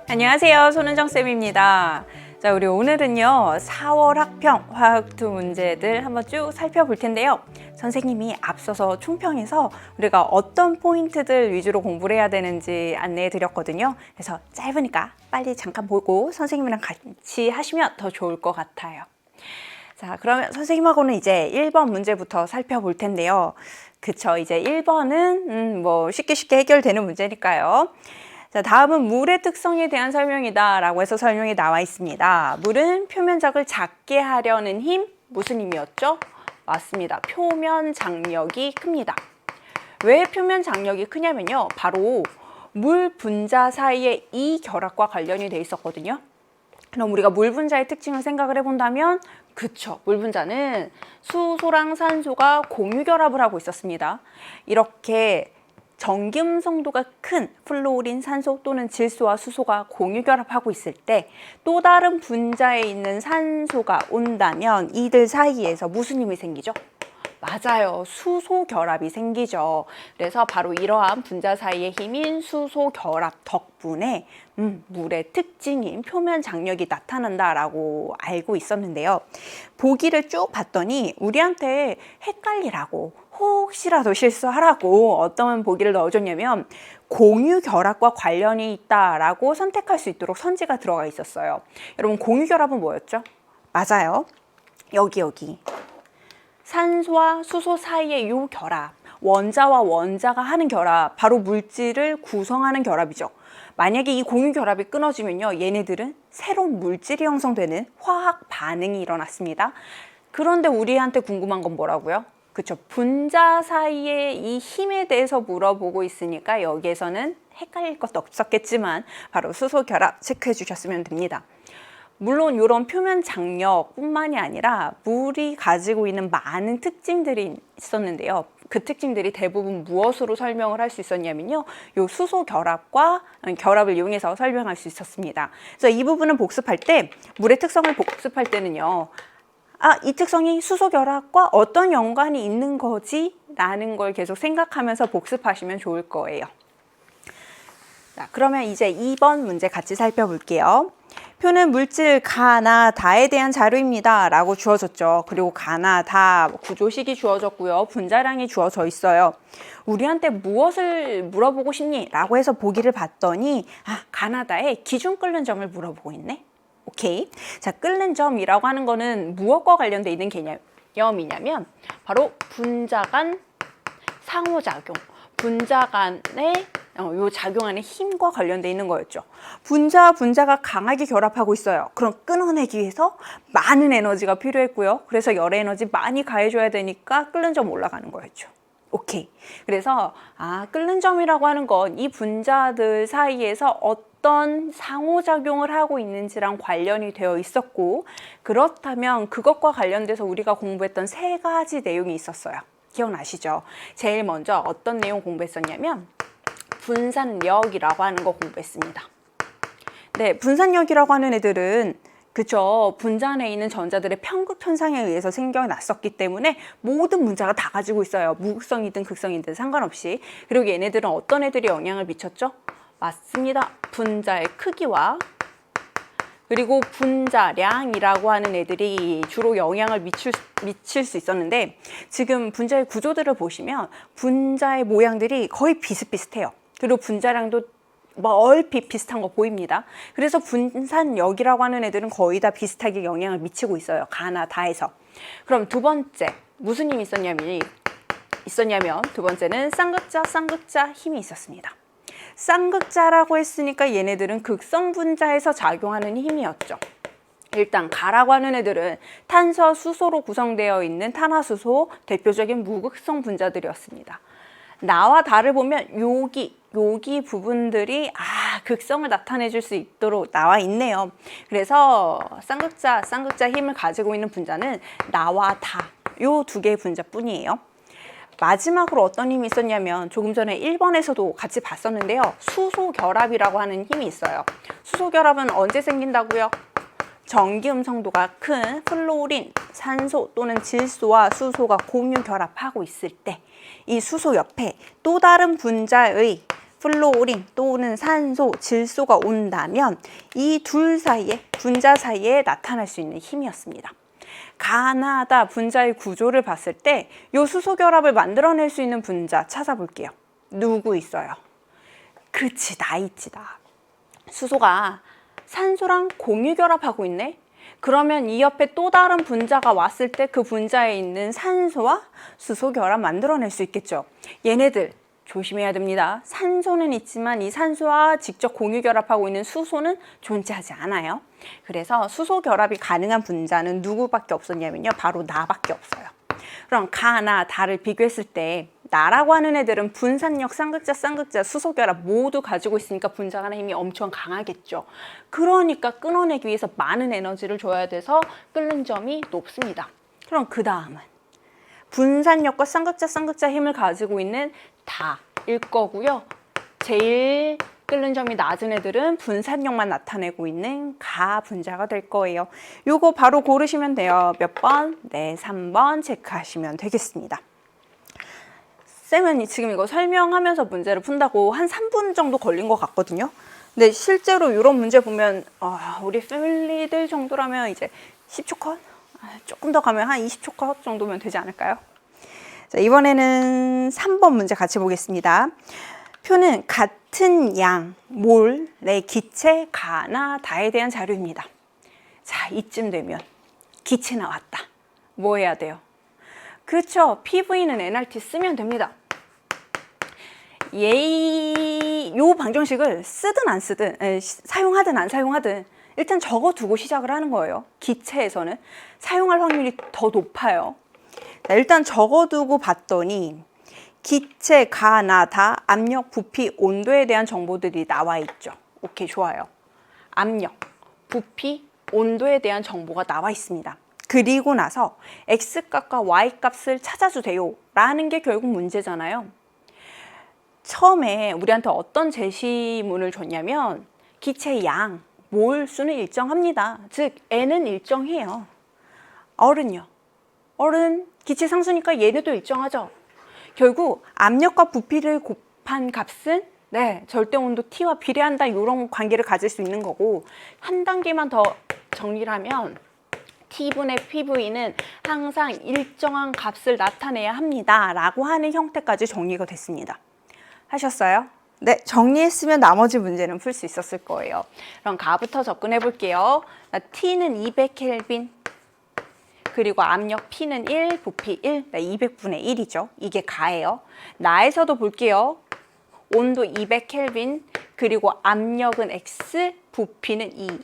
안녕하세요. 손은정쌤입니다. 자, 우리 오늘은요 4월 학평 화학2 문제들 한번 쭉 살펴볼 텐데요. 선생님이 앞서서 총평에서 우리가 어떤 포인트들 위주로 공부를 해야 되는지 안내해 드렸거든요. 그래서 짧으니까 빨리 잠깐 보고 선생님이랑 같이 하시면 더 좋을 것 같아요. 자, 그러면 선생님하고는 이제 1번 문제부터 살펴볼 텐데요. 그쵸, 이제 1번은 뭐 쉽게 해결되는 문제니까요. 자, 다음은 물의 특성에 대한 설명이다 라고 해서 설명이 나와 있습니다. 물은 표면적을 작게 하려는 힘, 무슨 힘이었죠? 맞습니다. 표면 장력이 큽니다. 왜 표면 장력이 크냐면요, 바로 물 분자 사이에 이 결합과 관련이 돼 있었거든요. 그럼 우리가 물 분자의 특징을 생각을 해본다면, 그쵸, 물 분자는 수소랑 산소가 공유 결합을 하고 있었습니다. 이렇게 전기음성도가 큰 플로린, 산소 또는 질소와 수소가 공유 결합하고 있을 때 또 다른 분자에 있는 산소가 온다면 이들 사이에서 무슨 힘이 생기죠? 맞아요. 수소 결합이 생기죠. 그래서 바로 이러한 분자 사이의 힘인 수소 결합 덕분에 물의 특징인 표면 장력이 나타난다라고 알고 있었는데요. 보기를 쭉 봤더니 우리한테 헷갈리라고, 혹시라도 실수하라고 어떤 보기를 넣어줬냐면 공유 결합과 관련이 있다라고 선택할 수 있도록 선지가 들어가 있었어요. 여러분, 공유 결합은 뭐였죠? 맞아요. 여기. 산소와 수소 사이의 이 결합, 원자와 원자가 하는 결합, 바로 물질을 구성하는 결합이죠. 만약에 이 공유 결합이 끊어지면요, 얘네들은 새로운 물질이 형성되는 화학 반응이 일어났습니다. 그런데 우리한테 궁금한 건 뭐라고요? 그쵸, 분자 사이의 이 힘에 대해서 물어보고 있으니까 여기에서는 헷갈릴 것도 없었겠지만 바로 수소 결합 체크해 주셨으면 됩니다. 물론 이런 표면 장력뿐만이 아니라 물이 가지고 있는 많은 특징들이 있었는데요. 그 특징들이 대부분 무엇으로 설명을 할 수 있었냐면요, 요 수소 결합과 결합을 이용해서 설명할 수 있었습니다. 그래서 이 부분은 복습할 때, 물의 특성을 복습할 때는요, 이 특성이 수소 결합과 어떤 연관이 있는 거지? 라는 걸 계속 생각하면서 복습하시면 좋을 거예요. 자, 그러면 이제 2번 문제 같이 살펴볼게요. 표는 물질 가나 다에 대한 자료입니다 라고 주어졌죠. 그리고 가나 다 구조식이 주어졌고요. 분자량이 주어져 있어요. 우리한테 무엇을 물어보고 싶니? 라고 해서 보기를 봤더니 가나 다의 기준 끓는 점을 물어보고 있네. 오케이. 자, 끓는 점이라고 하는 거는 무엇과 관련돼 있는 개념이냐면 바로 분자 간 상호작용, 분자 간의 요 작용하는 힘과 관련돼 있는 거였죠. 분자가 강하게 결합하고 있어요. 그럼 끊어내기 위해서 많은 에너지가 필요했고요. 그래서 열의 에너지 많이 가해줘야 되니까 끓는 점 올라가는 거였죠. 오케이. 그래서 끓는 점이라고 하는 건 이 분자들 사이에서 어떤 상호작용을 하고 있는지랑 관련이 되어 있었고, 그렇다면 그것과 관련돼서 우리가 공부했던 3가지 내용이 있었어요. 기억나시죠? 제일 먼저 어떤 내용 공부했었냐면 분산력이라고 하는 거 공부했습니다. 네, 분산력이라고 하는 애들은 그쵸, 분자 안에 있는 전자들의 편극 현상에 의해서 생겨났었기 때문에 모든 분자가 다 가지고 있어요. 무극성이든 극성이든 상관없이. 그리고 얘네들은 어떤 애들이 영향을 미쳤죠? 맞습니다. 분자의 크기와 그리고 분자량이라고 하는 애들이 주로 영향을 미칠 수 있었는데, 지금 분자의 구조들을 보시면 분자의 모양들이 거의 비슷비슷해요. 그리고 분자량도 얼핏 비슷한 거 보입니다. 그래서 분산력이라고 하는 애들은 거의 다 비슷하게 영향을 미치고 있어요. 가나 다에서. 그럼 두 번째, 무슨 힘이 있었냐면 두 번째는 쌍극자 힘이 있었습니다. 쌍극자라고 했으니까 얘네들은 극성 분자에서 작용하는 힘이었죠. 일단 가라고 하는 애들은 탄소, 수소로 구성되어 있는 탄화수소, 대표적인 무극성 분자들이었습니다. 나와 다를 보면 여기 부분들이 극성을 나타내 줄 수 있도록 나와 있네요. 그래서 쌍극자 힘을 가지고 있는 분자는 나와 다, 요 2개의 분자뿐이에요. 마지막으로 어떤 힘이 있었냐면 조금 전에 1번에서도 같이 봤었는데요. 수소 결합이라고 하는 힘이 있어요. 수소 결합은 언제 생긴다고요? 전기 음성도가 큰 플로린, 산소 또는 질소와 수소가 공유 결합하고 있을 때 이 수소 옆에 또 다른 분자의 플로린 또는 산소, 질소가 온다면 이 둘 사이에, 분자 사이에 나타날 수 있는 힘이었습니다. 가나다 분자의 구조를 봤을 때 이 수소 결합을 만들어낼 수 있는 분자 찾아볼게요. 누구 있어요? 그치, 나 있지다. 수소가 산소랑 공유 결합하고 있네? 그러면 이 옆에 또 다른 분자가 왔을 때 그 분자에 있는 산소와 수소 결합 만들어낼 수 있겠죠. 얘네들 조심해야 됩니다. 산소는 있지만 이 산소와 직접 공유 결합하고 있는 수소는 존재하지 않아요. 그래서 수소 결합이 가능한 분자는 누구밖에 없었냐면요. 바로 나밖에 없어요. 그럼 가나 다를 비교했을 때 나라고 하는 애들은 분산력, 쌍극자, 수소 결합 모두 가지고 있으니까 분자 간의 힘이 엄청 강하겠죠. 그러니까 끊어내기 위해서 많은 에너지를 줘야 돼서 끓는 점이 높습니다. 그럼 그 다음은 분산력과 쌍극자 힘을 가지고 있는 다일 거고요. 제일 끓는 점이 낮은 애들은 분산력만 나타내고 있는 가 분자가 될 거예요. 요거 바로 고르시면 돼요. 몇 번? 네, 3번 체크하시면 되겠습니다. 쌤은 지금 이거 설명하면서 문제를 푼다고 한 3분 정도 걸린 것 같거든요. 근데 실제로 이런 문제 보면 우리 패밀리들 정도라면 이제 10초 컷? 조금 더 가면 한 20초 컷 정도면 되지 않을까요? 자, 이번에는 3번 문제 같이 보겠습니다. 표는 같은 양, 몰의 기체, 가나, 다에 대한 자료입니다. 자, 이쯤 되면 기체 나왔다. 뭐 해야 돼요? 그렇죠. PV는 nRT 쓰면 됩니다. 요 방정식을 쓰든 안 쓰든, 사용하든 안 사용하든 일단 적어두고 시작을 하는 거예요. 기체에서는 사용할 확률이 더 높아요. 자, 일단 적어두고 봤더니 기체, 가나, 다, 압력, 부피, 온도에 대한 정보들이 나와 있죠. 오케이, 좋아요. 압력, 부피, 온도에 대한 정보가 나와 있습니다. 그리고 나서 X값과 Y값을 찾아주세요 라는 게 결국 문제잖아요. 처음에 우리한테 어떤 제시문을 줬냐면 기체의 양, 몰 수는 일정합니다. 즉 N은 일정해요. 얼은요? 얼은 기체 상수니까 얘네도 일정하죠. 결국 압력과 부피를 곱한 값은 절대 온도 T와 비례한다 이런 관계를 가질 수 있는 거고, 한 단계만 더 정리를 하면 T분의 PV는 항상 일정한 값을 나타내야 합니다 라고 하는 형태까지 정리가 됐습니다. 하셨어요? 네, 정리했으면 나머지 문제는 풀 수 있었을 거예요. 그럼 가부터 접근해 볼게요. T는 200켈빈, 그리고 압력 P는 1, 부피 1, 200분의 1이죠. 이게 가예요. 나에서도 볼게요. 온도 200켈빈, 그리고 압력은 X, 부피는 2.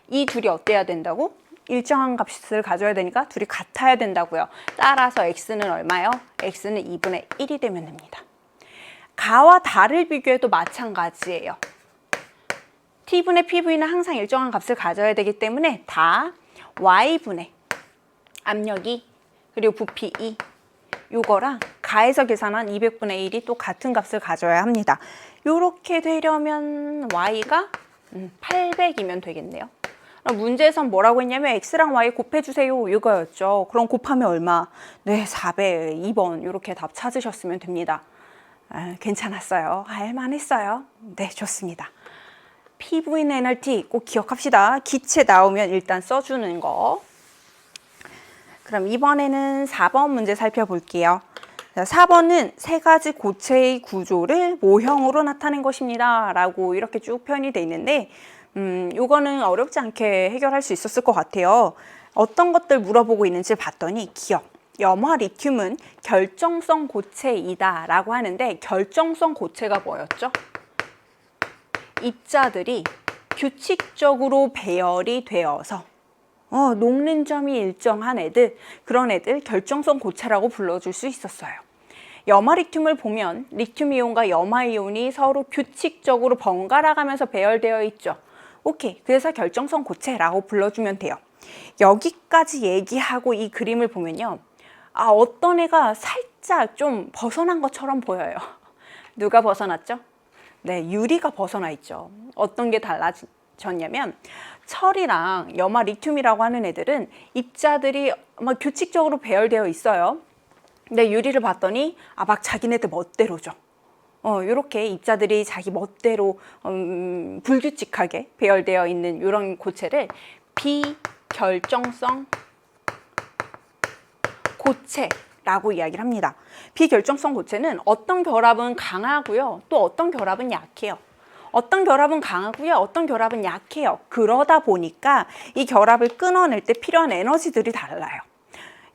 이 둘이 어때야 된다고? 일정한 값을 가져야 되니까 둘이 같아야 된다고요. 따라서 X는 얼마요? X는 2분의 1이 되면 됩니다. 가와 다를 비교해도 마찬가지예요. T분의 PV는 항상 일정한 값을 가져야 되기 때문에 다 Y분의 압력이 그리고 부피 2 요거랑 가에서 계산한 200분의 1이 또 같은 값을 가져야 합니다. 요렇게 되려면 Y가 800이면 되겠네요. 문제에선 뭐라고 했냐면 X랑 Y 곱해주세요 이거였죠. 그럼 곱하면 얼마? 네, 400, 2번 이렇게 답 찾으셨으면 됩니다. 괜찮았어요. 할만했어요. 네, 좋습니다. PV는 nRT 꼭 기억합시다. 기체 나오면 일단 써주는 거. 그럼 이번에는 4번 문제 살펴볼게요. 4번은 세 가지 고체의 구조를 모형으로 나타낸 것입니다 라고 이렇게 쭉 표현이 돼 있는데 요거는 어렵지 않게 해결할 수 있었을 것 같아요. 어떤 것들 물어보고 있는지 봤더니 기억, 염화 리튬은 결정성 고체이다 라고 하는데, 결정성 고체가 뭐였죠? 입자들이 규칙적으로 배열이 되어서 녹는 점이 일정한 애들, 그런 애들 결정성 고체라고 불러줄 수 있었어요. 염화 리튬을 보면 리튬 이온과 염화 이온이 서로 규칙적으로 번갈아 가면서 배열되어 있죠. 오케이, 그래서 결정성 고체라고 불러주면 돼요. 여기까지 얘기하고 이 그림을 보면요, 어떤 애가 살짝 좀 벗어난 것처럼 보여요. 누가 벗어났죠? 네, 유리가 벗어나 있죠. 어떤 게 달라졌냐면 철이랑 염화 리튬이라고 하는 애들은 입자들이 막 규칙적으로 배열되어 있어요. 근데 유리를 봤더니 막 자기네들 멋대로죠. 이렇게 입자들이 자기 멋대로 불규칙하게 배열되어 있는 이런 고체를 비결정성 고체라고 이야기를 합니다. 비결정성 고체는 어떤 결합은 강하고요, 또 어떤 결합은 약해요. 어떤 결합은 강하고요, 어떤 결합은 약해요. 그러다 보니까 이 결합을 끊어낼 때 필요한 에너지들이 달라요.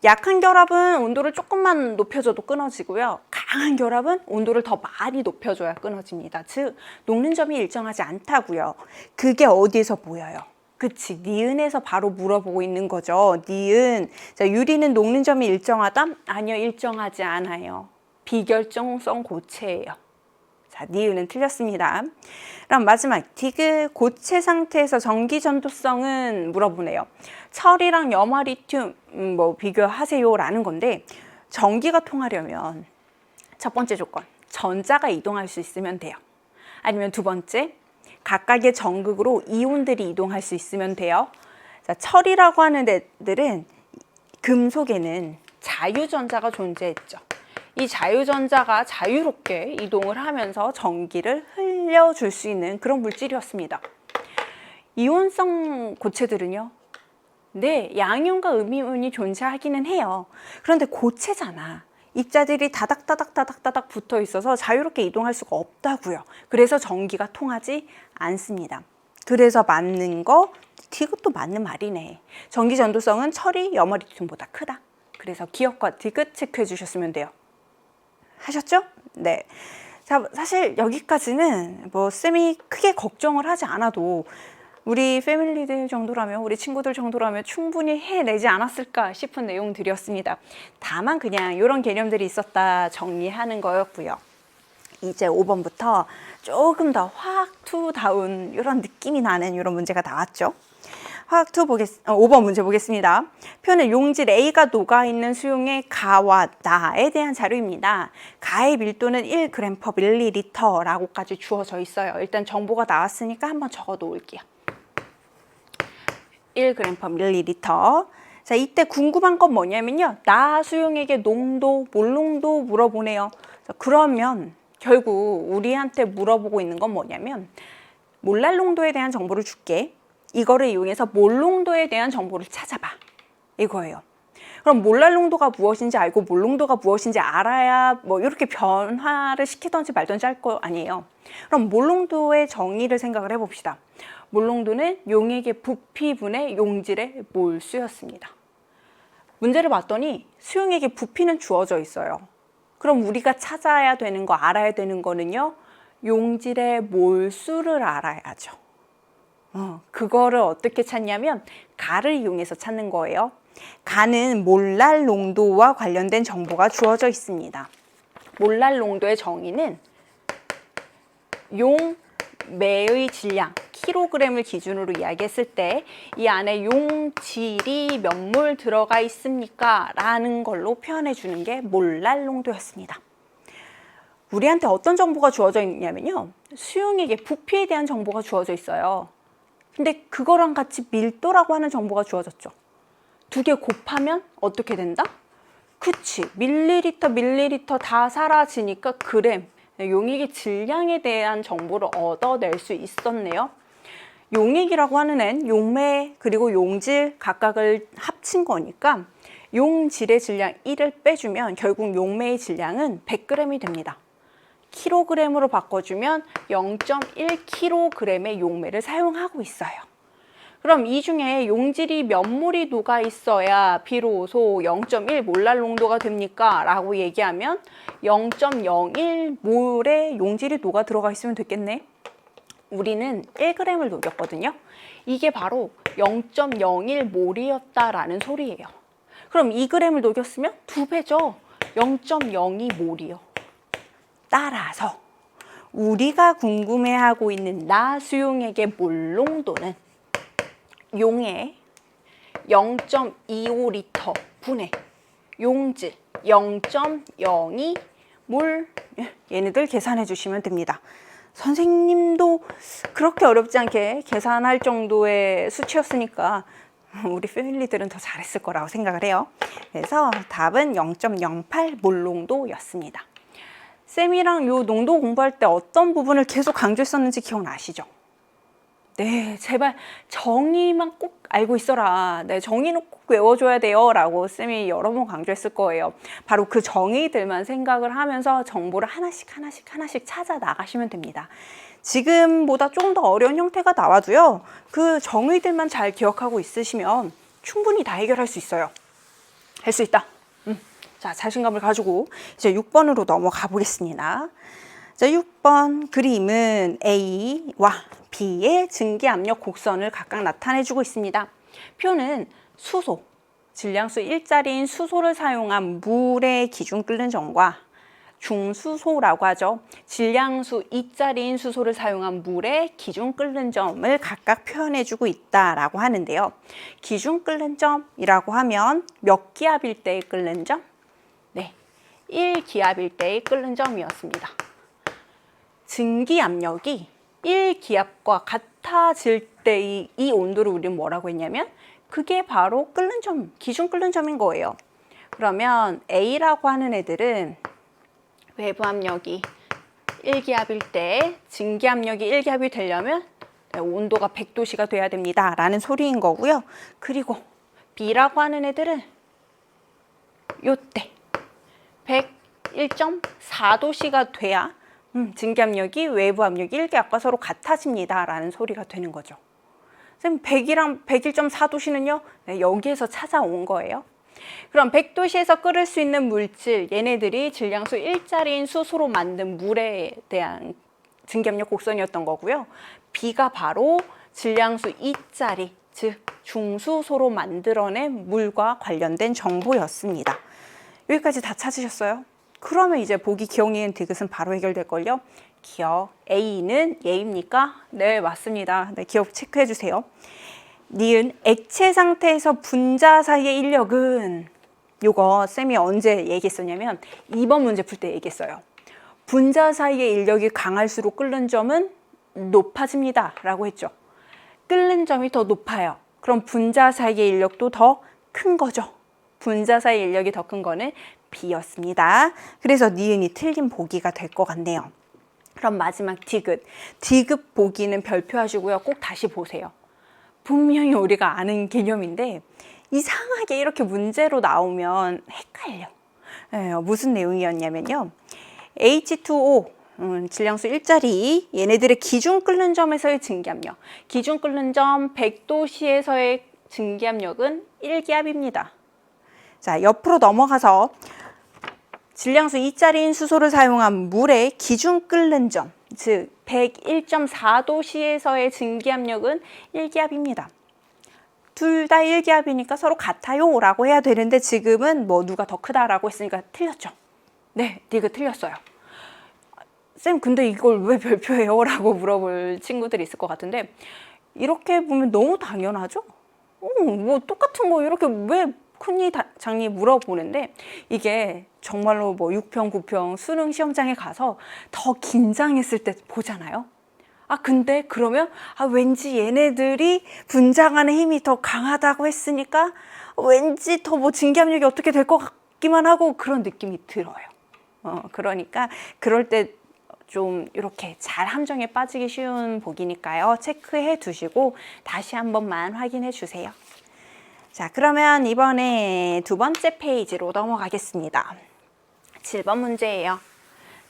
약한 결합은 온도를 조금만 높여줘도 끊어지고요, 강한 결합은 온도를 더 많이 높여줘야 끊어집니다. 즉, 녹는 점이 일정하지 않다고요. 그게 어디에서 보여요? 그치, 니은에서 바로 물어보고 있는 거죠. 니은. 자, 유리는 녹는 점이 일정하다? 아니요, 일정하지 않아요. 비결정성 고체예요. 자, 니은은 틀렸습니다. 그럼 마지막 디귿, 고체 상태에서 전기 전도성은 물어보네요. 철이랑 염화리튬 비교하세요 라는 건데, 전기가 통하려면 첫 번째 조건, 전자가 이동할 수 있으면 돼요. 아니면 두 번째, 각각의 전극으로 이온들이 이동할 수 있으면 돼요. 자, 철이라고 하는 애들은 금속에는 자유전자가 존재했죠. 이 자유전자가 자유롭게 이동을 하면서 전기를 흘려줄 수 있는 그런 물질이었습니다. 이온성 고체들은요, 네, 양이온과 음이온이 존재하기는 해요. 그런데 고체잖아. 입자들이 다닥다닥 붙어 있어서 자유롭게 이동할 수가 없다고요. 그래서 전기가 통하지 않습니다. 그래서 맞는 거, 디귿도 맞는 말이네. 전기 전도성은 철이 염화리튬보다 크다. 그래서 기억과 디귿 체크해 주셨으면 돼요. 하셨죠? 네. 자, 사실 여기까지는 쌤이 크게 걱정을 하지 않아도 우리 패밀리들 정도라면, 우리 친구들 정도라면 충분히 해내지 않았을까 싶은 내용들이었습니다. 다만 그냥 이런 개념들이 있었다 정리하는 거였고요. 이제 5번부터 조금 더 화학2다운 이런 느낌이 나는 이런 문제가 나왔죠. 화학2 5번 문제 보겠습니다. 표는 용질 A가 녹아있는 수용의 가와 나에 대한 자료입니다. 가의 밀도는 1g/ml라고까지 주어져 있어요. 일단 정보가 나왔으니까 한번 적어 놓을게요. 1g/ml. 자, 이때 궁금한 건 뭐냐면요, 나 수용액의 농도, 몰농도 물어보네요. 자, 그러면 결국 우리한테 물어보고 있는 건 뭐냐면, 몰랄 농도에 대한 정보를 줄게. 이거를 이용해서 몰농도에 대한 정보를 찾아봐. 이거예요. 그럼 몰랄 농도가 무엇인지 알고 몰농도가 무엇인지 알아야 이렇게 변화를 시키던지 말던지 할 거 아니에요. 그럼 몰농도의 정의를 생각을 해봅시다. 몰농도는 용액의 부피분의 용질의 몰수였습니다. 문제를 봤더니 수용액의 부피는 주어져 있어요. 그럼 우리가 찾아야 되는 거, 알아야 되는 거는요, 용질의 몰수를 알아야죠. 그거를 어떻게 찾냐면 가를 이용해서 찾는 거예요. 가는 몰랄 농도와 관련된 정보가 주어져 있습니다. 몰랄 농도의 정의는 용매의 질량, 킬로그램을 기준으로 이야기했을 때 이 안에 용질이 몇 몰 들어가 있습니까? 라는 걸로 표현해 주는 게 몰랄 농도였습니다. 우리한테 어떤 정보가 주어져 있냐면요, 수용액의 부피에 대한 정보가 주어져 있어요. 근데 그거랑 같이 밀도라고 하는 정보가 주어졌죠. 두 개 곱하면 어떻게 된다? 그치, 밀리리터 다 사라지니까 그램, 용액의 질량에 대한 정보를 얻어낼 수 있었네요. 용액이라고 하는 애는 용매 그리고 용질 각각을 합친 거니까 용질의 질량 1을 빼주면 결국 용매의 질량은 100g이 됩니다. 킬로그램으로 바꿔주면 0.1kg의 용매를 사용하고 있어요. 그럼 이 중에 용질이 몇 몰이 녹아 있어야 비로소 0.1 몰랄 농도가 됩니까? 라고 얘기하면 0.01몰의 용질이 녹아 들어가 있으면 됐겠네. 우리는 1g을 녹였거든요. 이게 바로 0.01몰이었다라는 소리예요. 그럼 2g을 녹였으면 2배죠. 0.02몰이요. 따라서 우리가 궁금해하고 있는 나 수용액의 몰농도는 용의 0.25리터 분의 용질 0.02몰, 얘네들 계산해 주시면 됩니다. 선생님도 그렇게 어렵지 않게 계산할 정도의 수치였으니까 우리 패밀리들은 더 잘했을 거라고 생각을 해요. 그래서 답은 0.08몰 농도였습니다. 쌤이랑 요 농도 공부할 때 어떤 부분을 계속 강조했었는지 기억나시죠? 네, 제발 정의만 꼭 알고 있어라. 네, 정의는 꼭 외워줘야 돼요. 라고 쌤이 여러 번 강조했을 거예요. 바로 그 정의들만 생각을 하면서 정보를 하나씩 찾아 나가시면 됩니다. 지금보다 조금 더 어려운 형태가 나와도요, 그 정의들만 잘 기억하고 있으시면 충분히 다 해결할 수 있어요. 할 수 있다. 자, 자신감을 가지고 이제 6번으로 넘어가 보겠습니다. 자, 6번 그림은 A와 B의 증기압력 곡선을 각각 나타내주고 있습니다. 표는 수소, 질량수 1짜리인 수소를 사용한 물의 기준 끓는 점과 중수소라고 하죠. 질량수 2짜리인 수소를 사용한 물의 기준 끓는 점을 각각 표현해주고 있다라고 하는데요. 기준 끓는 점이라고 하면 몇 기압일 때의 끓는 점? 네, 1기압일 때의 끓는 점이었습니다. 증기압력이 1기압과 같아질 때의 이 온도를 우리는 뭐라고 했냐면 그게 바로 끓는 점, 기준 끓는 점인 거예요. 그러면 A라고 하는 애들은 외부 압력이 1기압일 때 증기압력이 1기압이 되려면 온도가 100도씨가 돼야 됩니다 라는 소리인 거고요. 그리고 B라고 하는 애들은 요때 101.4도씨가 돼야 증기압력이 외부 압력이 1기압과 서로 같아집니다 라는 소리가 되는 거죠. 선생님 100이랑 101.4도씨는요? 네, 여기에서 찾아온 거예요. 그럼 100도씨에서 끓을 수 있는 물질, 얘네들이 질량수 1짜리인 수소로 만든 물에 대한 증기압력 곡선이었던 거고요. B가 바로 질량수 2짜리, 즉 중수소로 만들어낸 물과 관련된 정보였습니다. 여기까지 다 찾으셨어요? 그러면 이제 보기 기억, 니은, 디귿은 바로 해결될걸요? 기억, A는 예입니까? 네, 맞습니다. 네, 기억 체크해 주세요. 니은, 액체 상태에서 분자 사이의 인력은, 요거 쌤이 언제 얘기했었냐면 2번 문제 풀 때 얘기했어요. 분자 사이의 인력이 강할수록 끓는 점은 높아집니다 라고 했죠. 끓는 점이 더 높아요. 그럼 분자 사이의 인력도 더 큰 거죠. 분자 사이 인력이 더 큰 거는 B였습니다. 그래서 니은이 틀린 보기가 될 것 같네요. 그럼 마지막 디귿. 디귿 보기는 별표하시고요. 꼭 다시 보세요. 분명히 우리가 아는 개념인데 이상하게 이렇게 문제로 나오면 헷갈려. 무슨 내용이었냐면요. H2O, 질량수 1짜리 얘네들의 기준 끓는 점에서의 증기압력. 기준 끓는 점 100도씨에서의 증기압력은 1기압입니다. 자, 옆으로 넘어가서 질량수 2짜리인 수소를 사용한 물의 기준 끓는 점, 즉 101.4도씨에서의 증기압력은 1기압입니다. 둘 다 1기압이니까 서로 같아요 라고 해야 되는데 지금은 뭐 누가 더 크다라고 했으니까 틀렸죠. 네, 디귿 틀렸어요. 쌤 근데 이걸 왜 별표예요? 라고 물어볼 친구들이 있을 것 같은데 이렇게 보면 너무 당연하죠? 뭐 똑같은 거 이렇게 왜 큰이 장이 물어보는데 이게 정말로 뭐 6평, 9평 수능 시험장에 가서 더 긴장했을 때 보잖아요. 아 근데 그러면 왠지 얘네들이 분자간의 힘이 더 강하다고 했으니까 왠지 더 뭐 증기압력이 어떻게 될 것 같기만 하고 그런 느낌이 들어요. 그러니까 그럴 때 좀 이렇게 잘 함정에 빠지기 쉬운 보기니까요. 체크해 두시고 다시 한 번만 확인해 주세요. 자, 그러면 이번에 두 번째 페이지로 넘어가겠습니다. 7번 문제예요.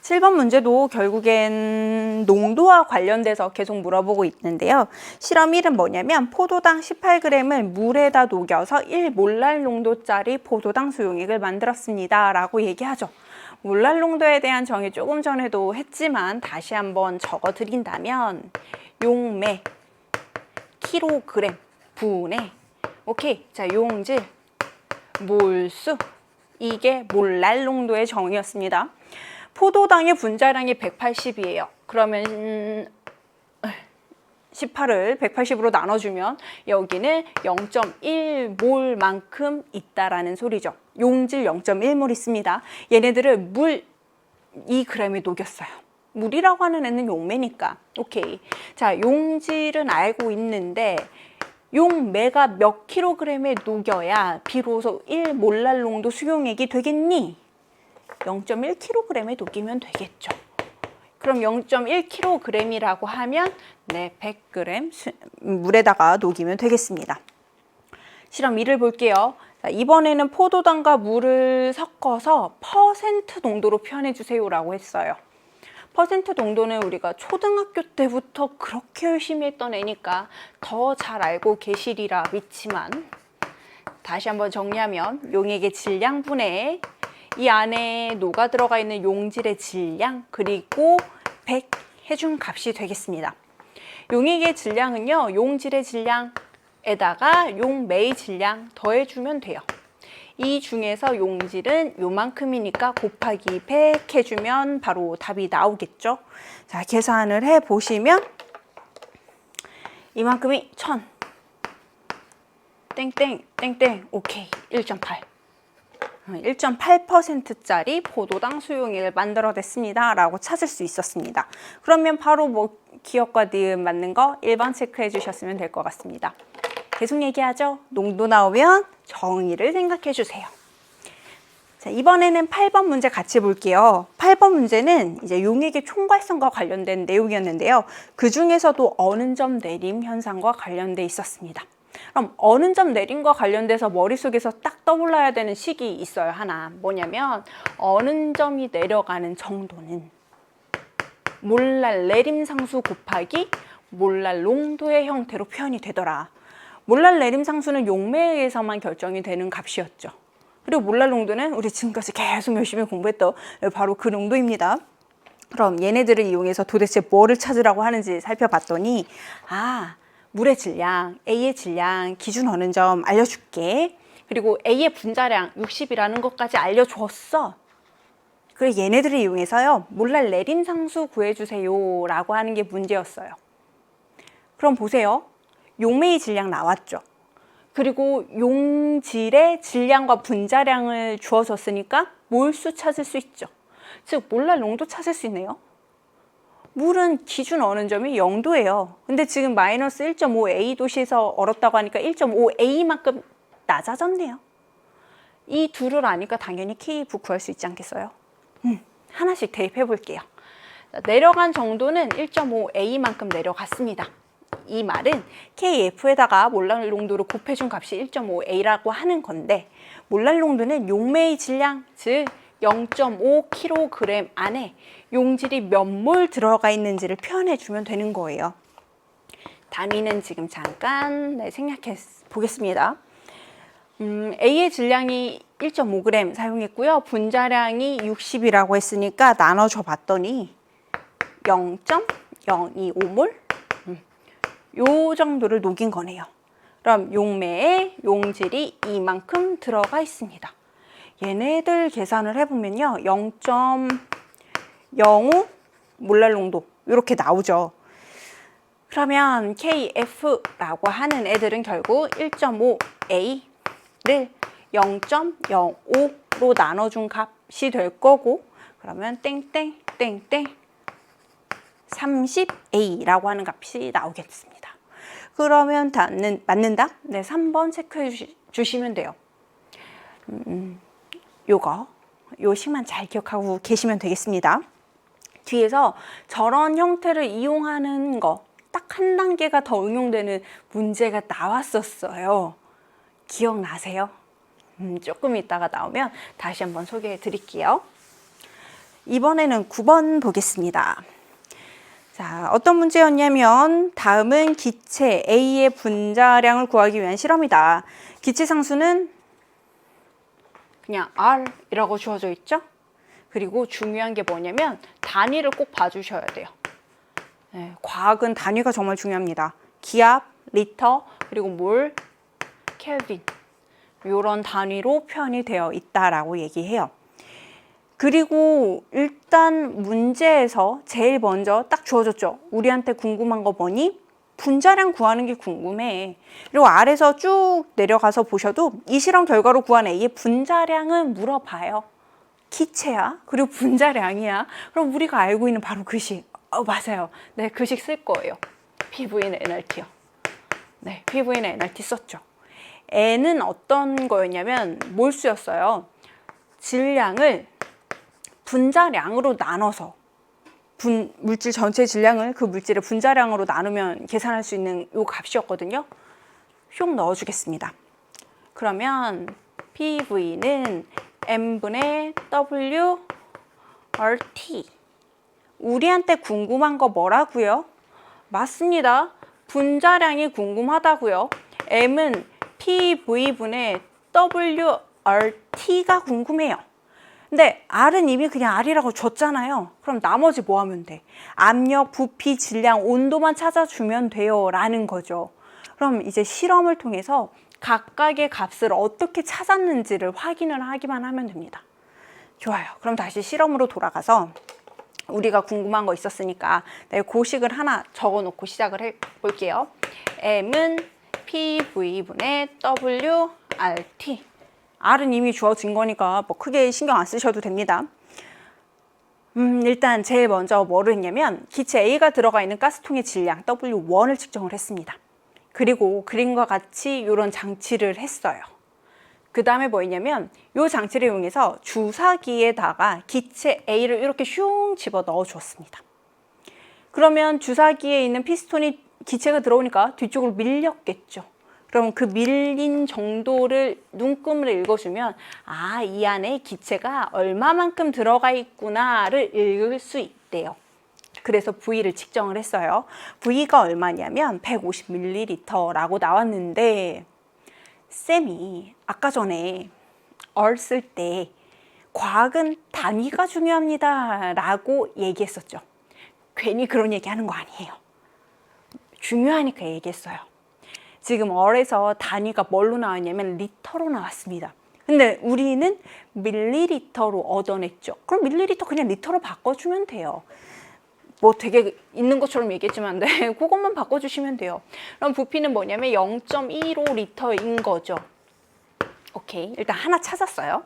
7번 문제도 결국엔 농도와 관련돼서 계속 물어보고 있는데요. 실험 1은 뭐냐면 포도당 18g을 물에다 녹여서 1몰랄 농도짜리 포도당 수용액을 만들었습니다. 라고 얘기하죠. 몰랄 농도에 대한 정의 조금 전에도 했지만 다시 한번 적어드린다면 용매 킬로그램 분의 오케이. 자, 용질 몰수 이게 몰랄 농도의 정의였습니다. 포도당의 분자량이 180이에요. 그러면 18을 180으로 나눠주면 여기는 0.1몰만큼 있다라는 소리죠. 용질 0.1몰 있습니다. 얘네들을 물 2g에 녹였어요. 물이라고 하는 애는 용매니까. 오케이. 자, 용질은 알고 있는데 용매가 몇 킬로그램에 녹여야 비로소 1몰랄 농도 수용액이 되겠니? 0.1kg에 녹이면 되겠죠. 그럼 0.1kg이라고 하면 네, 100g 물에다가 녹이면 되겠습니다. 실험 2를 볼게요. 자, 이번에는 포도당과 물을 섞어서 퍼센트 농도로 표현해 주세요라고 했어요. 퍼센트 농도는 우리가 초등학교 때부터 그렇게 열심히 했던 애니까 더 잘 알고 계시리라 믿지만, 다시 한번 정리하면 용액의 질량분의 이 안에 녹아 들어가 있는 용질의 질량 그리고 100 해준 값이 되겠습니다. 용액의 질량은요, 용질의 질량에다가 용매의 질량 더해주면 돼요. 이 중에서 용질은 요만큼이니까 곱하기 100 해주면 바로 답이 나오겠죠. 자, 계산을 해보시면 이만큼이 1000 땡땡 땡땡 오케이 1.8 1.8%짜리 포도당 수용액을 만들어냈습니다 라고 찾을 수 있었습니다. 그러면 바로 뭐 기억과 니은 맞는 거 1번 체크해 주셨으면 될 것 같습니다. 계속 얘기하죠. 농도 나오면 정의를 생각해 주세요. 자, 이번에는 8번 문제 같이 볼게요. 8번 문제는 이제 용액의 총괄성과 관련된 내용이었는데요. 그 중에서도 어는 점 내림 현상과 관련돼 있었습니다. 그럼 어는 점 내림과 관련돼서 머릿속에서 딱 떠올라야 되는 식이 있어요. 하나. 뭐냐면 어는 점이 내려가는 정도는 몰랄 내림상수 곱하기 몰랄 농도의 형태로 표현이 되더라. 몰랄 내림상수는 용매에 의해서만 결정이 되는 값이었죠. 그리고 몰랄 농도는 우리 지금까지 계속 열심히 공부했던 바로 그 농도입니다. 그럼 얘네들을 이용해서 도대체 뭐를 찾으라고 하는지 살펴봤더니 물의 질량, A의 질량, 기준 어는 점 알려줄게. 그리고 A의 분자량 60이라는 것까지 알려줬어. 그래서 얘네들을 이용해서요, 몰랄 내림상수 구해주세요 라고 하는 게 문제였어요. 그럼 보세요. 용매의 질량 나왔죠. 그리고 용질의 질량과 분자량을 주어졌으니까 몰수 찾을 수 있죠. 즉 몰랄 농도 찾을 수 있네요. 물은 기준 어는 점이 0도예요. 근데 지금 마이너스 1.5A 도시에서 얼었다고 하니까 1.5A만큼 낮아졌네요. 이 둘을 아니까 당연히 KF 구할 수 있지 않겠어요? 하나씩 대입해 볼게요. 내려간 정도는 1.5A만큼 내려갔습니다. 이 말은 KF에다가 몰랄 농도를 곱해준 값이 1.5A라고 하는 건데, 몰랄 농도는 용매의 질량, 즉 0.5kg 안에 용질이 몇 몰 들어가 있는지를 표현해 주면 되는 거예요. 단위는 지금 잠깐 생략해 보겠습니다. A의 질량이 1.5g 사용했고요. 분자량이 60이라고 했으니까 나눠줘 봤더니 0.025몰 요 정도를 녹인 거네요. 그럼 용매에 용질이 이만큼 들어가 있습니다. 얘네들 계산을 해보면요, 0.05 몰랄 농도 이렇게 나오죠. 그러면 KF라고 하는 애들은 결국 1.5A를 0.05로 나눠준 값이 될 거고, 그러면 땡땡 땡땡 30A라고 하는 값이 나오겠습니다. 그러면 맞는다? 네, 3번 체크해 주시면 돼요. 요 식만 잘 기억하고 계시면 되겠습니다. 뒤에서 저런 형태를 이용하는 거 딱 한 단계가 더 응용되는 문제가 나왔었어요. 기억나세요? 조금 있다가 나오면 다시 한번 소개해 드릴게요. 이번에는 9번 보겠습니다. 자, 어떤 문제였냐면 다음은 기체 A의 분자량을 구하기 위한 실험이다. 기체 상수는 그냥 R이라고 주어져 있죠? 그리고 중요한 게 뭐냐면 단위를 꼭 봐주셔야 돼요. 네, 과학은 단위가 정말 중요합니다. 기압, 리터, 그리고 몰, 켈빈 이런 단위로 표현이 되어 있다라고 얘기해요. 그리고 일단 문제에서 제일 먼저 딱 주어졌죠. 우리한테 궁금한 거 뭐니? 분자량 구하는 게 궁금해. 그리고 아래서 쭉 내려가서 보셔도 이 실험 결과로 구한 A의 분자량은 물어봐요. 기체야? 그리고 분자량이야? 그럼 우리가 알고 있는 바로 그 식. 맞아요. 네, 그 식 쓸 거예요. PV는 nRT요. 네, PV는 nRT 썼죠. N은 어떤 거였냐면 몰수였어요. 질량을 분자량으로 나눠서 물질 전체 질량을 그 물질의 분자량으로 나누면 계산할 수 있는 요 값이었거든요. 흉 넣어주겠습니다. 그러면 PV는 M분의 W RT. 우리한테 궁금한 거 뭐라고요? 맞습니다. 분자량이 궁금하다고요. M은 PV분의 WRT가 궁금해요. 근데 R은 이미 그냥 R이라고 줬잖아요. 그럼 나머지 뭐 하면 돼? 압력, 부피, 질량, 온도만 찾아주면 돼요 라는 거죠. 그럼 이제 실험을 통해서 각각의 값을 어떻게 찾았는지를 확인을 하기만 하면 됩니다. 좋아요. 그럼 다시 실험으로 돌아가서 우리가 궁금한 거 있었으니까 고식을 하나 적어놓고 시작을 해볼게요. M은 PV분의 WRT. R은 이미 주어진 거니까 뭐 크게 신경 안 쓰셔도 됩니다. 일단 제일 먼저 뭐를 했냐면 기체 A가 들어가 있는 가스통의 질량 W1을 측정을 했습니다. 그리고 그림과 같이 이런 장치를 했어요. 그 다음에 뭐 했냐면 이 장치를 이용해서 주사기에다가 기체 A를 이렇게 슝 집어 넣어 주었습니다. 그러면 주사기에 있는 피스톤이 기체가 들어오니까 뒤쪽으로 밀렸겠죠. 그럼 그 밀린 정도를 눈금을 읽어주면 아, 이 안에 기체가 얼마만큼 들어가 있구나를 읽을 수 있대요. 그래서 V를 측정을 했어요. V가 얼마냐면 150ml라고 나왔는데 쌤이 아까 전에 얼 쓸 때 과학은 단위가 중요합니다 라고 얘기했었죠. 괜히 그런 얘기 하는 거 아니에요. 중요하니까 얘기했어요. 지금 얼에서 단위가 뭘로 나왔냐면 리터로 나왔습니다. 근데 우리는 밀리리터로 얻어냈죠. 그럼 밀리리터 그냥 리터로 바꿔주면 돼요. 뭐 되게 있는 것처럼 얘기했지만 네, 그것만 바꿔주시면 돼요. 그럼 부피는 뭐냐면 0.15리터인 거죠. 오케이, 일단 하나 찾았어요.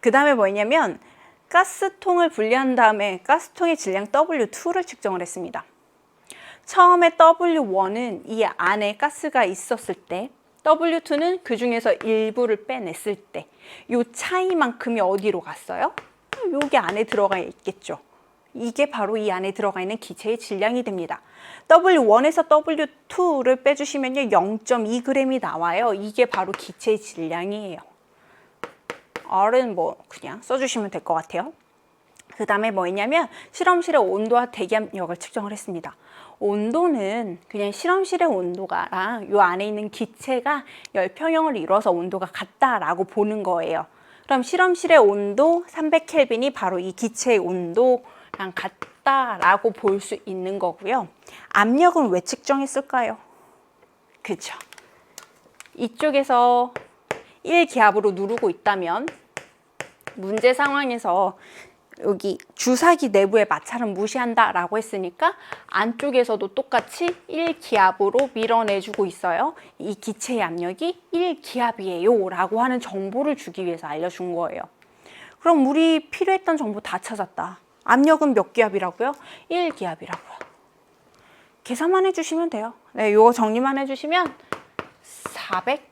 그 다음에 뭐냐면 가스통을 분리한 다음에 가스통의 질량 W2를 측정을 했습니다. 처음에 W1은 이 안에 가스가 있었을 때, W2는 그 중에서 일부를 빼냈을 때, 이 차이만큼이 어디로 갔어요? 여기 안에 들어가 있겠죠. 이게 바로 이 안에 들어가 있는 기체의 질량이 됩니다. W1에서 W2를 빼주시면요 0.2g이 나와요. 이게 바로 기체의 질량이에요. R은 뭐 그냥 써주시면 될 것 같아요. 그 다음에 뭐 했냐면 실험실의 온도와 대기압력을 측정을 했습니다. 온도는 그냥 실험실의 온도가랑 요 안에 있는 기체가 열평형을 이루어서 온도가 같다라고 보는 거예요. 그럼 실험실의 온도 300켈빈이 바로 이 기체의 온도랑 같다라고 볼 수 있는 거고요. 압력은 왜 측정했을까요? 그렇죠. 이쪽에서 1기압으로 누르고 있다면 문제 상황에서 여기 주사기 내부의 마찰은 무시한다라고 했으니까 안쪽에서도 똑같이 1기압으로 밀어내주고 있어요. 이 기체의 압력이 1기압이에요 라고 하는 정보를 주기 위해서 알려준 거예요. 그럼 우리 필요했던 정보 다 찾았다. 압력은 몇 기압이라고요? 1기압이라고요. 계산만 해주시면 돼요. 네, 이거 정리만 해주시면 400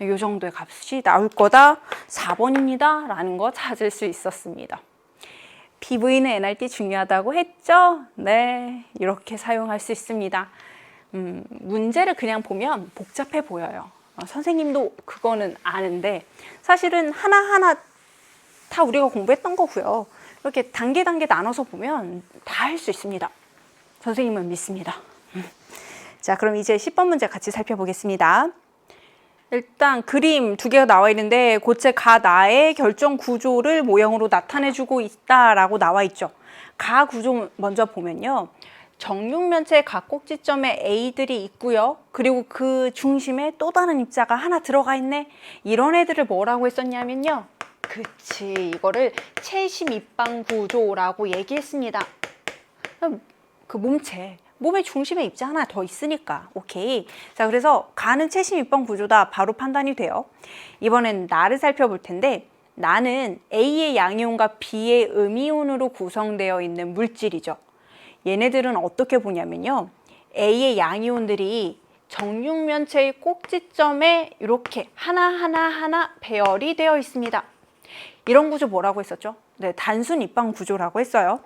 이 정도의 값이 나올 거다. 4번입니다. 라는 거 찾을 수 있었습니다. PV는 NRT 중요하다고 했죠? 네, 이렇게 사용할 수 있습니다. 문제를 그냥 보면 복잡해 보여요. 선생님도 그거는 아는데 사실은 하나하나 다 우리가 공부했던 거고요. 이렇게 단계 나눠서 보면 다 할 수 있습니다. 선생님은 믿습니다. 자, 그럼 이제 10번 문제 같이 살펴보겠습니다. 일단 그림 두 개가 나와 있는데 고체 가나의 결정 구조를 모형으로 나타내주고 있다라고 나와 있죠. 가 구조 먼저 보면요. 정육면체의 각 꼭지점에 A들이 있고요. 그리고 그 중심에 또 다른 입자가 하나 들어가 있네. 이런 애들을 뭐라고 했었냐면요. 그치, 이거를 채심 입방 구조라고 얘기했습니다. 그 몸체. 몸의 중심에 입자 하나 더 있으니까. 오케이. 자, 그래서 가는 채심 입방 구조다. 바로 판단이 돼요. 이번엔 나를 살펴볼 텐데 나는 A의 양이온과 B의 음이온으로 구성되어 있는 물질이죠. 얘네들은 어떻게 보냐면요. A의 양이온들이 정육면체의 꼭지점에 이렇게 하나 배열이 되어 있습니다. 이런 구조 뭐라고 했었죠? 네, 단순 입방 구조라고 했어요.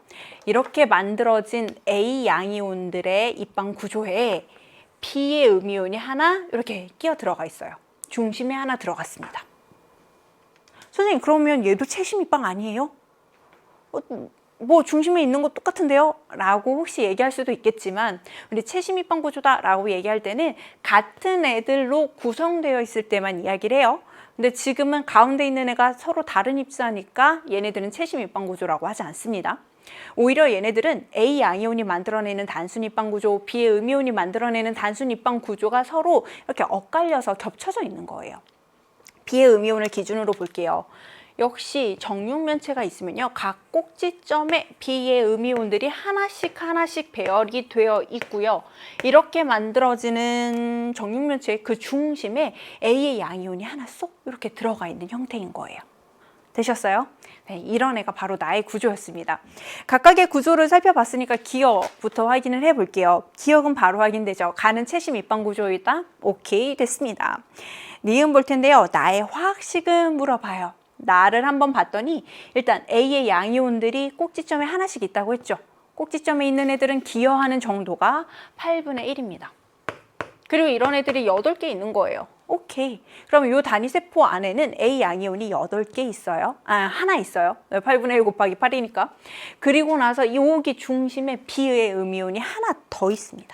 이렇게 만들어진 A 양이온들의 입방 구조에 B의 음이온이 하나 이렇게 끼어 들어가 있어요. 중심에 하나 들어갔습니다. 선생님, 그러면 얘도 채심 입방 아니에요? 뭐 중심에 있는 거 똑같은데요? 라고 혹시 얘기할 수도 있겠지만, 우리 채심 입방 구조다 라고 얘기할 때는 같은 애들로 구성되어 있을 때만 이야기를 해요. 근데 지금은 가운데 있는 애가 서로 다른 입자니까 얘네들은 채심 입방 구조라고 하지 않습니다. 오히려 얘네들은 A 양이온이 만들어내는 단순 입방 구조, B의 음이온이 만들어내는 단순 입방 구조가 서로 이렇게 엇갈려서 겹쳐져 있는 거예요. B의 음이온을 기준으로 볼게요. 역시 정육면체가 있으면요, 각 꼭지점에 B의 음이온들이 하나씩 배열이 되어 있고요. 이렇게 만들어지는 정육면체의 그 중심에 A의 양이온이 하나 쏙 이렇게 들어가 있는 형태인 거예요. 되셨어요? 네, 이런 애가 바로 나의 구조였습니다. 각각의 구조를 살펴봤으니까 기억부터 확인을 해볼게요. 기억은 바로 확인되죠. 가는 채심 입방 구조이다. 오케이, 됐습니다. 니은 볼 텐데요. 나의 화학식은 물어봐요. 나를 한번 봤더니 일단 A의 양이온들이 꼭지점에 하나씩 있다고 했죠. 꼭지점에 있는 애들은 기여하는 정도가 8분의 1입니다. 그리고 이런 애들이 8개 있는 거예요. 오케이. 그럼 이 단위세포 안에는 A 양이온이 8개 있어요. 하나 있어요. 8분의 1 곱하기 8이니까. 그리고 나서 여기 중심에 B의 음이온이 하나 더 있습니다.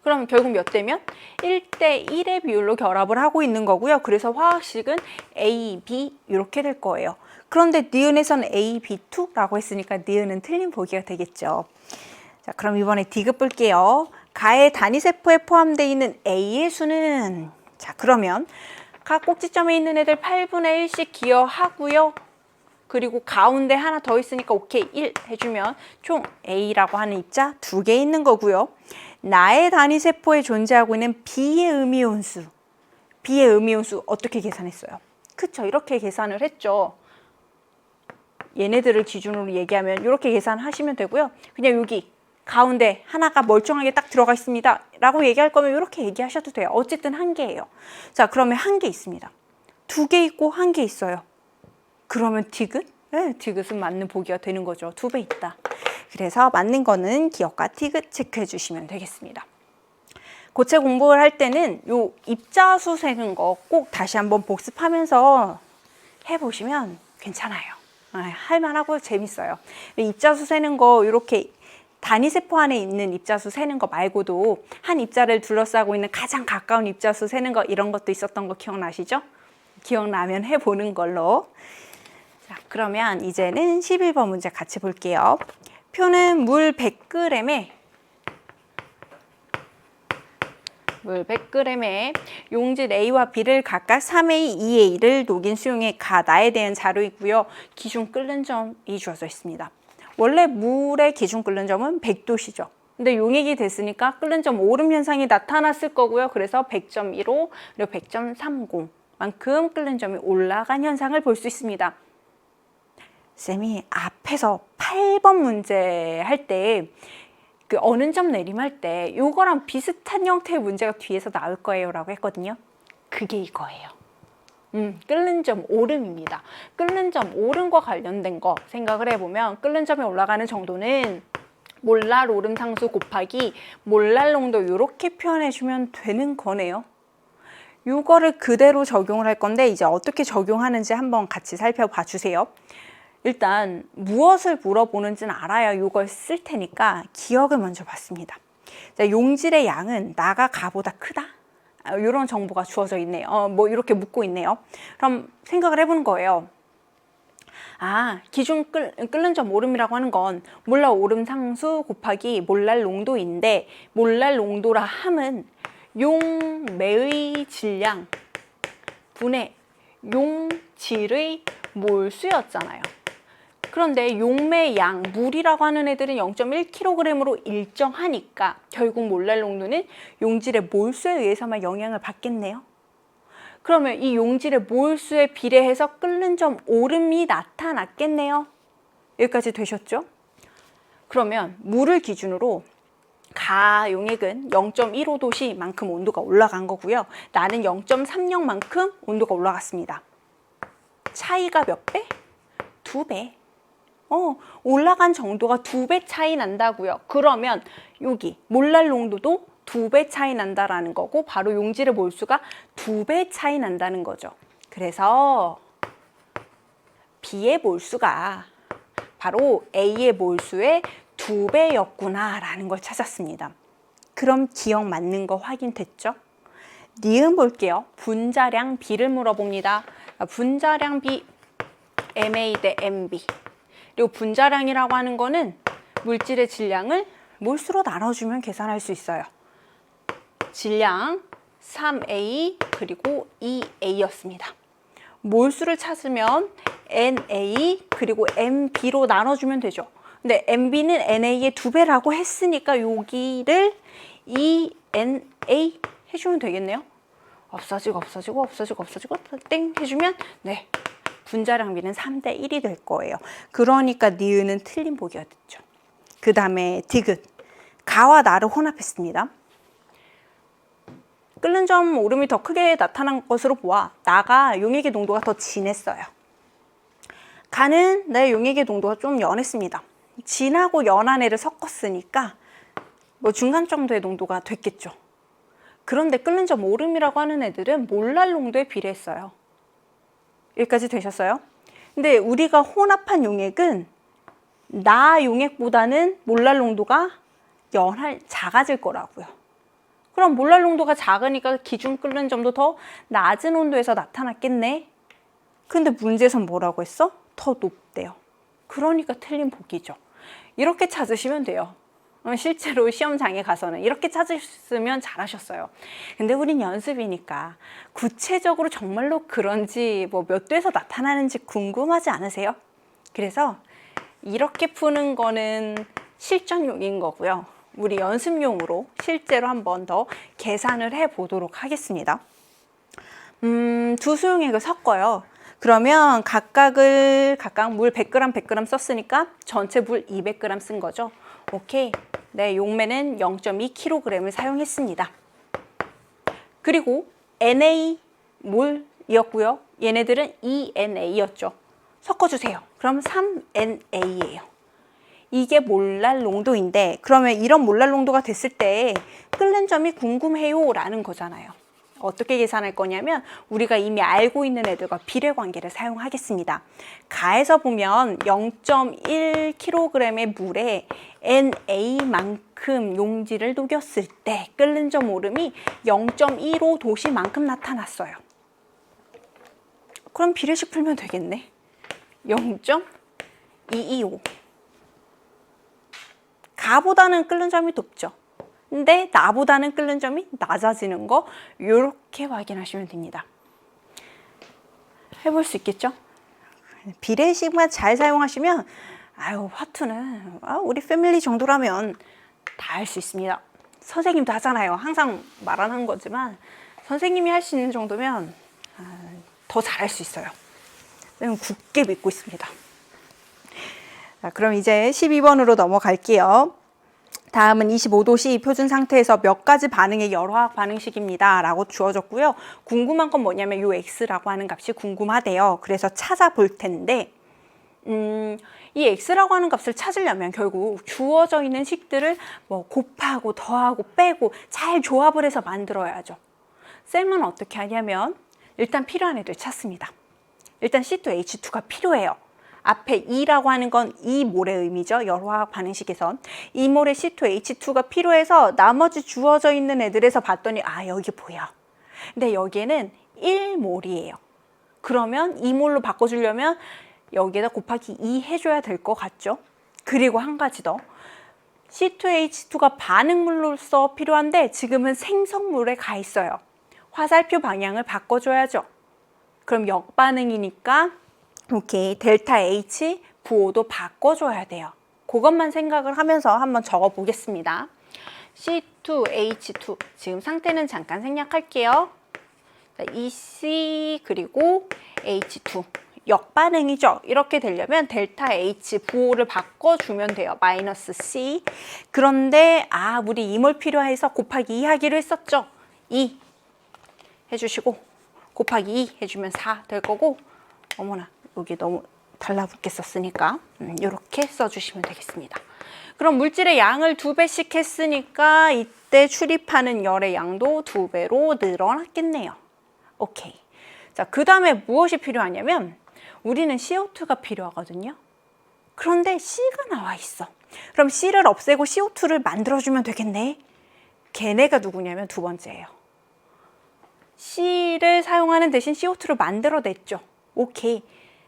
그럼 결국 몇 대면? 1대 1의 비율로 결합을 하고 있는 거고요. 그래서 화학식은 A, B 이렇게 될 거예요. 그런데 니은에서는 A, B2라고 했으니까 니은은 틀린 보기가 되겠죠. 자, 그럼 이번에 D급 볼게요. 가의 단위세포에 포함되어 있는 A의 수는, 자, 그러면 각 꼭지점에 있는 애들 8분의 1씩 기여하고요. 그리고 가운데 하나 더 있으니까 오케이 1 해주면 총 A라고 하는 입자 2개 있는 거고요. 나의 단위세포에 존재하고 있는 B의 음이온수, B의 음이온수 어떻게 계산했어요? 그쵸, 이렇게 계산을 했죠. 얘네들을 기준으로 얘기하면 이렇게 계산하시면 되고요. 그냥 여기 가운데 하나가 멀쩡하게 딱 들어가 있습니다 라고 얘기할 거면 이렇게 얘기하셔도 돼요. 어쨌든 한 개예요. 자, 그러면 한 개 있습니다. 2개 있고 한 개 있어요. 그러면 디귿? 네, 디귿은 맞는 보기가 되는 거죠. 2배 있다. 그래서 맞는 거는 기억과 디귿 체크해 주시면 되겠습니다. 고체 공부를 할 때는 요 입자수 세는 거 꼭 다시 한번 복습하면서 해보시면 괜찮아요. 할만하고 재밌어요. 입자수 세는 거 이렇게 단위세포 안에 있는 입자수 세는 거 말고도 한 입자를 둘러싸고 있는 가장 가까운 입자수 세는 거, 이런 것도 있었던 거 기억나시죠? 기억나면 해보는 걸로. 자, 그러면 이제는 11번 문제 같이 볼게요. 표는 물 100g에 용질 A와 B를 각각 3A, 2A를 녹인 수용에 나에 대한 자료이고요. 기준 끓는 점이 주어져 있습니다. 원래 물의 기준 끓는 점은 100도씨죠. 근데 용액이 됐으니까 끓는 점 오름 현상이 나타났을 거고요. 그래서 100.15 그리고 100.30만큼 끓는 점이 올라간 현상을 볼 수 있습니다. 쌤이 앞에서 8번 문제 할 때 그 어느 점 내림할 때 요거랑 비슷한 형태의 문제가 뒤에서 나올 거예요 라고 했거든요. 그게 이거예요. 끓는 점 오름입니다. 끓는 점 오름과 관련된 거 생각을 해보면 끓는 점이 올라가는 정도는 몰랄 오름 상수 곱하기 몰랄 농도 이렇게 표현해주면 되는 거네요. 요거를 그대로 적용을 할 건데 이제 어떻게 적용하는지 한번 같이 살펴봐 주세요. 일단 무엇을 물어보는지는 알아야 이걸 쓸 테니까 기억을 먼저 받습니다. 자, 용질의 양은 나가 가보다 크다? 이런 정보가 주어져 있네요. 뭐 이렇게 묻고 있네요. 그럼 생각을 해보는 거예요. 기준 끓는 점 오름이라고 하는 건 몰랄 오름 상수 곱하기 몰랄 농도인데 몰랄 농도라 함은 용매의 질량 분의 용질의 몰수였잖아요. 그런데 용매의 양, 물이라고 하는 애들은 0.1kg으로 일정하니까 결국 몰랄 농도는 용질의 몰수에 의해서만 영향을 받겠네요. 그러면 이 용질의 몰수에 비례해서 끓는 점 오름이 나타났겠네요. 여기까지 되셨죠? 그러면 물을 기준으로 가 용액은 0.15도씨만큼 온도가 올라간 거고요. 나는 0.30만큼 온도가 올라갔습니다. 차이가 몇 배? 2배. 올라간 정도가 2배 차이 난다고요. 그러면 여기 몰랄 농도도 2배 차이 난다라는 거고, 바로 용질의 몰수가 2배 차이 난다는 거죠. 그래서 B의 몰수가 바로 A의 몰수의 2배였구나 라는 걸 찾았습니다. 그럼 기억 맞는 거 확인됐죠? 니은 볼게요. 분자량 B를 물어봅니다. 분자량 B, MA 대 MB. 그리고 분자량이라고 하는 거는 물질의 질량을 몰수로 나눠주면 계산할 수 있어요. 질량 3A 그리고 2A였습니다. 몰수를 찾으면 NA 그리고 MB로 나눠주면 되죠. 근데 MB는 NA의 2배라고 했으니까 여기를 ENA 해주면 되겠네요. 없어지고 땡 해주면 네, 분자량 B는 3대 1이 될 거예요. 그러니까 니은은 틀린 보기가 됐죠. 그 다음에 디귿, 가와 나를 혼합했습니다. 끓는 점 오름이 더 크게 나타난 것으로 보아 나가 용액의 농도가 더 진했어요. 가는 내 용액의 농도가 좀 연했습니다. 진하고 연한 애를 섞었으니까 뭐 중간 정도의 농도가 됐겠죠. 그런데 끓는 점 오름이라고 하는 애들은 몰랄 농도에 비례했어요. 여기까지 되셨어요? 근데 우리가 혼합한 용액은 나 용액보다는 몰랄 농도가 작아질 거라고요. 그럼 몰랄 농도가 작으니까 기준 끓는 점도 더 낮은 온도에서 나타났겠네. 근데 문제에선 뭐라고 했어? 더 높대요. 그러니까 틀린 보기죠. 이렇게 찾으시면 돼요. 실제로 시험장에 가서는 이렇게 찾으셨으면 잘하셨어요. 근데 우린 연습이니까 구체적으로 정말로 그런지 뭐 몇 도에서 나타나는지 궁금하지 않으세요? 그래서 이렇게 푸는 거는 실전용인 거고요. 우리 연습용으로 실제로 한 번 더 계산을 해 보도록 하겠습니다. 두 수용액을 섞어요. 그러면 각각 물 100g 100g 썼으니까 전체 물 200g 쓴 거죠. 오케이. 네, 용매는 0.2kg을 사용했습니다. 그리고 NA 몰이었고요. 얘네들은 ENA였죠. 섞어주세요. 그럼 3NA예요. 이게 몰랄 농도인데, 그러면 이런 몰랄 농도가 됐을 때 끓는 점이 궁금해요 라는 거잖아요. 어떻게 계산할 거냐면 우리가 이미 알고 있는 애들과 비례관계를 사용하겠습니다. 가에서 보면 0.1kg의 물에 NA만큼 용질을 녹였을 때 끓는 점 오름이 0.15도씨만큼 나타났어요. 그럼 비례식 풀면 되겠네. 0.225. 가보다는 끓는 점이 높죠. 근데 나보다는 끓는 점이 낮아지는 거 이렇게 확인하시면 됩니다. 해볼 수 있겠죠? 비례식만 잘 사용하시면 화투는 우리 패밀리 정도라면 다 할 수 있습니다. 선생님도 하잖아요. 항상 말하는 거지만 선생님이 할 수 있는 정도면 더 잘할 수 있어요. 저는 굳게 믿고 있습니다. 자, 그럼 이제 12번으로 넘어갈게요. 다음은 25도씨 표준 상태에서 몇 가지 반응의 열화학 반응식입니다 라고 주어졌고요. 궁금한 건 뭐냐면 이 x라고 하는 값이 궁금하대요. 그래서 찾아볼 텐데 이 x라고 하는 값을 찾으려면 결국 주어져 있는 식들을 뭐 곱하고 더하고 빼고 잘 조합을 해서 만들어야죠. 쌤은 어떻게 하냐면 일단 필요한 애들 찾습니다. 일단 C2H2가 필요해요. 앞에 2라고 하는 건 2몰의 의미죠. 열화학 반응식에선 2몰의 C2H2가 필요해서 나머지 주어져 있는 애들에서 봤더니 여기 보여. 근데 여기에는 1몰이에요. 그러면 2몰로 바꿔주려면 여기에다 곱하기 2 해줘야 될 것 같죠. 그리고 한 가지 더. C2H2가 반응물로서 필요한데 지금은 생성물에 가 있어요. 화살표 방향을 바꿔줘야죠. 그럼 역반응이니까 오케이, 델타 H 부호도 바꿔줘야 돼요. 그것만 생각을 하면서 한번 적어 보겠습니다. C2H2 지금 상태는 잠깐 생략할게요. EC 그리고 H2 역반응이죠. 이렇게 되려면 델타 H 부호를 바꿔주면 돼요. 마이너스 C. 그런데 우리 2몰 필요해서 곱하기 2 하기로 했었죠. 2 해주시고 곱하기 2 해주면 4 될 거고 어머나, 여기 너무 달라붙겠었으니까 이렇게 써주시면 되겠습니다. 그럼 물질의 양을 2배씩 했으니까 이때 출입하는 열의 양도 2배로 늘어났겠네요. 오케이. 자, 그 다음에 무엇이 필요하냐면 우리는 CO2가 필요하거든요. 그런데 C가 나와 있어. 그럼 C를 없애고 CO2를 만들어주면 되겠네. 걔네가 누구냐면 두 번째예요. C를 사용하는 대신 CO2를 만들어냈죠. 오케이.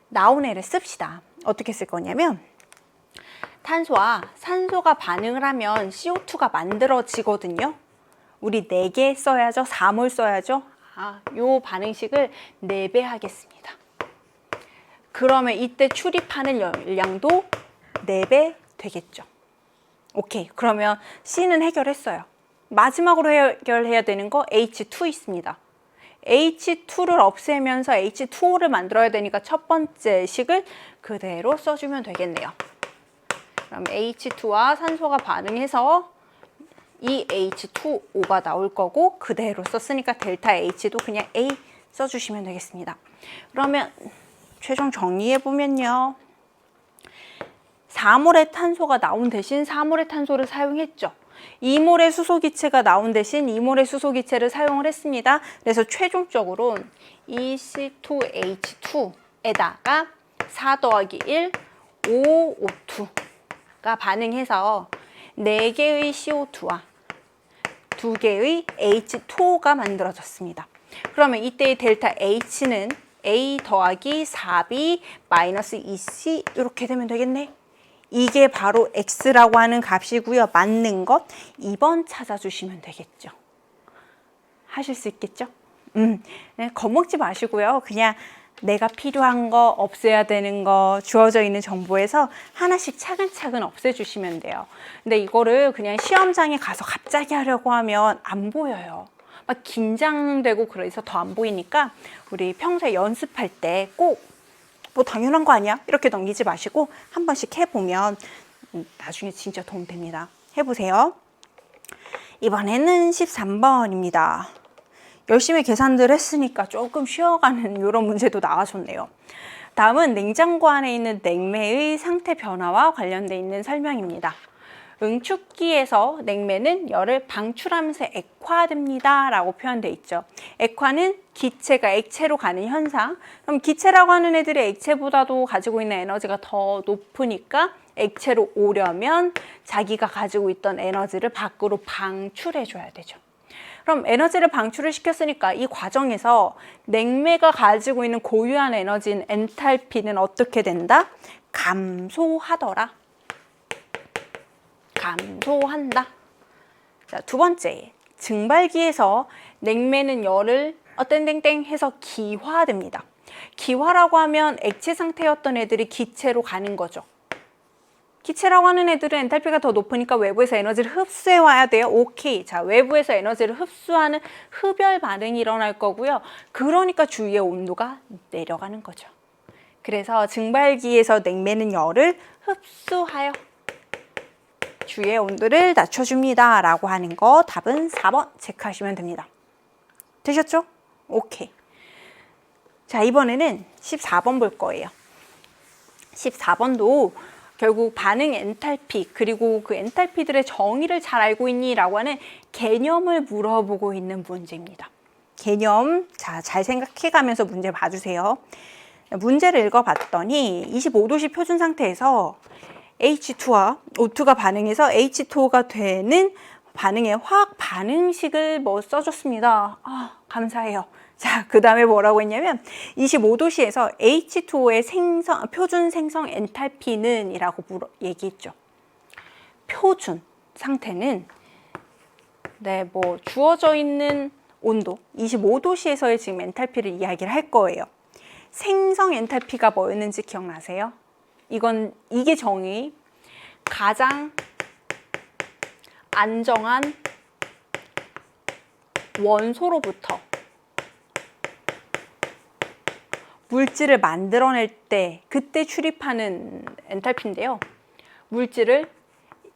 나온 애를 씁시다. 어떻게 쓸 거냐면 탄소와 산소가 반응을 하면 CO2가 만들어지거든요. 우리 4개 써야죠. 4몰 써야죠. 요 반응식을 4배 하겠습니다. 그러면 이때 출입하는 열량도 4배 되겠죠. 오케이. 그러면 C는 해결했어요. 마지막으로 해결해야 되는 거 H2 있습니다. H2를 없애면서 H2O를 만들어야 되니까 첫 번째 식을 그대로 써주면 되겠네요. 그럼 H2와 산소가 반응해서 이 H2O가 나올 거고 그대로 썼으니까 델타 H도 그냥 A 써주시면 되겠습니다. 그러면 최종 정리해보면요. 4몰의 탄소가 나온 대신 4몰의 탄소를 사용했죠. 2몰의 수소기체가 나온 대신 2몰의 수소기체를 사용을 했습니다. 그래서 최종적으로 EC2H2에다가 4 더하기 1, OO2가 반응해서 4개의 CO2와 2개의 H2O가 만들어졌습니다. 그러면 이때의 델타 H는 A 더하기 4B 마이너스 2C 이렇게 되면 되겠네. 이게 바로 X라고 하는 값이고요. 맞는 것 2번 찾아주시면 되겠죠. 하실 수 있겠죠? 겁먹지 마시고요. 그냥 내가 필요한 거, 없애야 되는 거, 주어져 있는 정보에서 하나씩 차근차근 없애주시면 돼요. 근데 이거를 그냥 시험장에 가서 갑자기 하려고 하면 안 보여요. 막 긴장되고 그래서 더 안 보이니까 우리 평소에 연습할 때 꼭 뭐 당연한 거 아니야? 이렇게 넘기지 마시고 한 번씩 해보면 나중에 진짜 도움 됩니다. 해보세요. 이번에는 13번입니다. 열심히 계산들 했으니까 조금 쉬어가는 이런 문제도 나와줬네요. 다음은 냉장고 안에 있는 냉매의 상태 변화와 관련되어 있는 설명입니다. 응축기에서 냉매는 열을 방출하면서 액화됩니다 라고 표현되어 있죠. 액화는 기체가 액체로 가는 현상. 그럼 기체라고 하는 애들이 액체보다도 가지고 있는 에너지가 더 높으니까 액체로 오려면 자기가 가지고 있던 에너지를 밖으로 방출해 줘야 되죠. 그럼 에너지를 방출을 시켰으니까 이 과정에서 냉매가 가지고 있는 고유한 에너지인 엔탈피는 어떻게 된다? 감소하더라. 감소한다. 자, 두 번째, 증발기에서 냉매는 열을 땡땡땡 해서 기화됩니다. 기화라고 하면 액체 상태였던 애들이 기체로 가는 거죠. 기체라고 하는 애들은 엔탈피가 더 높으니까 외부에서 에너지를 흡수해 와야 돼요. 오케이. 자, 외부에서 에너지를 흡수하는 흡열 반응이 일어날 거고요. 그러니까 주위의 온도가 내려가는 거죠. 그래서 증발기에서 냉매는 열을 흡수하여 주위의 온도를 낮춰줍니다 라고 하는 거 답은 4번 체크하시면 됩니다. 되셨죠? 오케이. 자, 이번에는 14번 볼 거예요. 14번도 결국 반응 엔탈피 그리고 그 엔탈피들의 정의를 잘 알고 있니? 라고 하는 개념을 물어보고 있는 문제입니다. 개념 잘 생각해가면서 문제 봐주세요. 문제를 읽어봤더니 25도씨 표준 상태에서 H2와 O2가 반응해서 H2O가 되는 반응의 화학 반응식을 써줬습니다. 감사해요. 자, 그 다음에 뭐라고 했냐면 25도씨에서 H2O의 표준 생성 엔탈피는 이라고 얘기했죠. 표준 상태는 주어져 있는 온도 25도씨에서의 지금 엔탈피를 이야기를 할 거예요. 생성 엔탈피가 뭐였는지 기억나세요? 이게 정의. 가장 안정한 원소로부터 물질을 만들어낼 때 그때 출입하는 엔탈피인데요. 물질을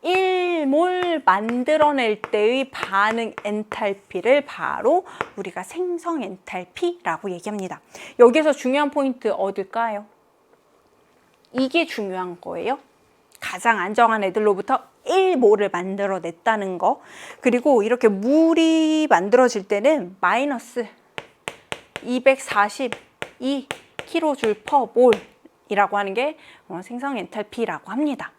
1몰 만들어낼 때의 반응 엔탈피를 바로 우리가 생성 엔탈피라고 얘기합니다. 여기서 중요한 포인트 어딜까요? 이게 중요한 거예요. 가장 안정한 애들로부터 1몰을 만들어냈다는 거. 그리고 이렇게 물이 만들어질 때는 마이너스 242 kJ/몰이라고 하는 게 생성 엔탈피라고 합니다.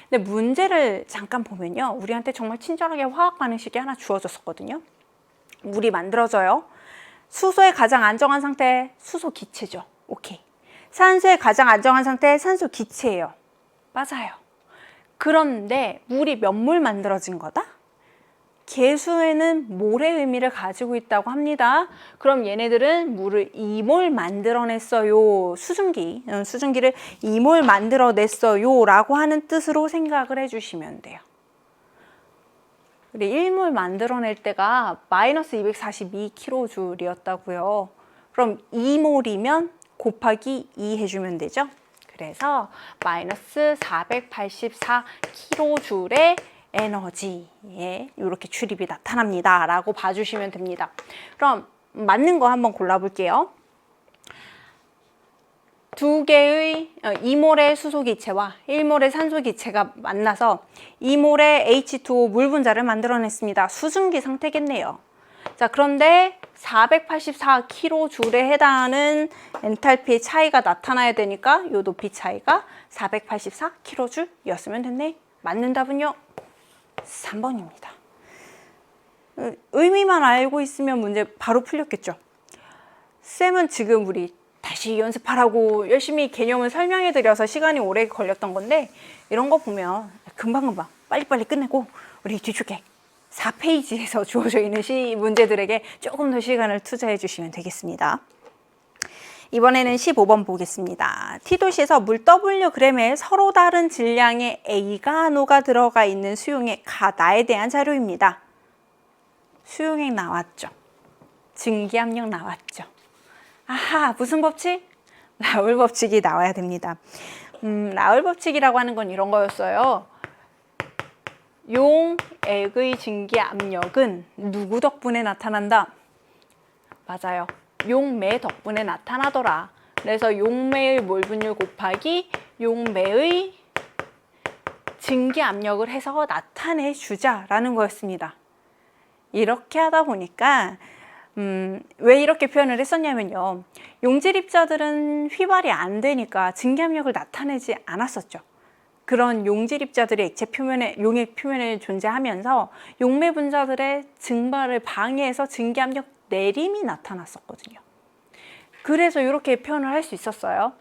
근데 문제를 잠깐 보면요. 우리한테 정말 친절하게 화학 반응식이 하나 주어졌었거든요. 물이 만들어져요. 수소의 가장 안정한 상태, 수소 기체죠. 오케이. 산소의 가장 안정한 상태, 산소 기체예요. 맞아요. 그런데 물이 몇 몰 만들어진 거다? 개수에는 몰의 의미를 가지고 있다고 합니다. 그럼 얘네들은 물을 2몰 만들어냈어요. 수증기를 2몰 만들어냈어요 라고 하는 뜻으로 생각을 해주시면 돼요. 우리 1몰 만들어낼 때가 마이너스 242 kJ이었다고요. 그럼 2몰이면 곱하기 2 해주면 되죠. 그래서 마이너스 484 kJ의 에너지에 이렇게 출입이 나타납니다 라고 봐주시면 됩니다. 그럼 맞는 거 한번 골라볼게요. 두 개의 2몰의 수소기체와 1몰의 산소기체가 만나서 2몰의 H2O 물 분자를 만들어냈습니다. 수증기 상태겠네요. 자, 그런데 484 kJ에 해당하는 엔탈피의 차이가 나타나야 되니까 이 높이 차이가 484 kJ였으면 됐네. 맞는 답은요? 3번입니다. 의미만 알고 있으면 문제 바로 풀렸겠죠. 쌤은 지금 우리 다시 연습하라고 열심히 개념을 설명해 드려서 시간이 오래 걸렸던 건데 이런 거 보면 금방금방 빨리빨리 끝내고 우리 뒤쪽에 4페이지에서 주어져 있는 문제들에게 조금 더 시간을 투자해 주시면 되겠습니다. 이번에는 15번 보겠습니다. T도시에서 물 Wg에 서로 다른 질량의 A가 녹아 들어가 있는 수용액 가다에 대한 자료입니다. 수용액 나왔죠. 증기압력 나왔죠. 아하, 무슨 법칙? 라울 법칙이 나와야 됩니다. 라울 법칙이라고 하는 건 이런 거였어요. 용액의 증기압력은 누구 덕분에 나타난다? 맞아요. 용매 덕분에 나타나더라. 그래서 용매의 몰분율 곱하기 용매의 증기압력을 해서 나타내 주자라는 거였습니다. 이렇게 하다 보니까 왜 이렇게 표현을 했었냐면요. 용질입자들은 휘발이 안 되니까 증기압력을 나타내지 않았었죠. 그런 용질입자들이 액체 표면에, 용액 표면에 존재하면서 용매 분자들의 증발을 방해해서 증기압력 내림이 나타났었거든요. 그래서 이렇게 표현을 할 수 있었어요.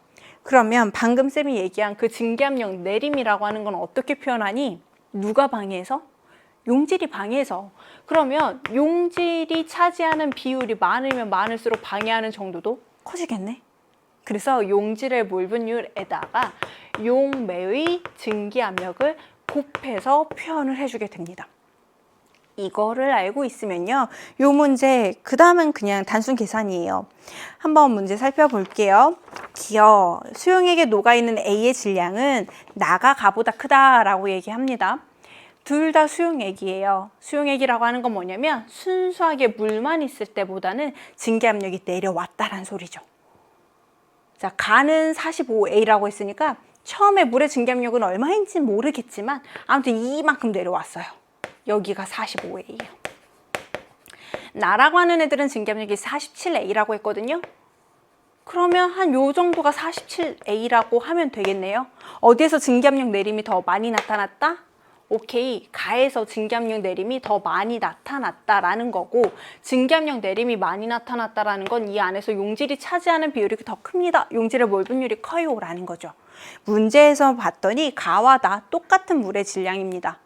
그러면 방금 쌤이 얘기한 그 증기압력 내림이라고 하는 건 어떻게 표현하니? 누가 방해해서? 용질이 방해해서. 그러면 용질이 차지하는 비율이 많으면 많을수록 방해하는 정도도 커지겠네. 그래서 용질의 몰분율에다가 용매의 증기압력을 곱해서 표현을 해주게 됩니다. 이거를 알고 있으면요. 요 문제, 그 다음은 그냥 단순 계산이에요. 한번 문제 살펴볼게요. 기어, 수용액에 녹아있는 A의 질량은 나가 가보다 크다라고 얘기합니다. 둘 다 수용액이에요. 수용액이라고 하는 건 뭐냐면 순수하게 물만 있을 때보다는 증기압력이 내려왔다라는 소리죠. 자, 가는 45A라고 했으니까 처음에 물의 증기압력은 얼마인지 모르겠지만 아무튼 이만큼 내려왔어요. 여기가 45A예요. 나라고 하는 애들은 증기압력이 47A라고 했거든요. 그러면 한 요 정도가 47A라고 하면 되겠네요. 어디에서 증기압력 내림이 더 많이 나타났다? 오케이, 가에서 증기압력 내림이 더 많이 나타났다라는 거고, 증기압력 내림이 많이 나타났다라는 건 이 안에서 용질이 차지하는 비율이 더 큽니다. 용질의 몰분율이 커요 라는 거죠. 문제에서 봤더니 가와 나 똑같은 물의 질량입니다.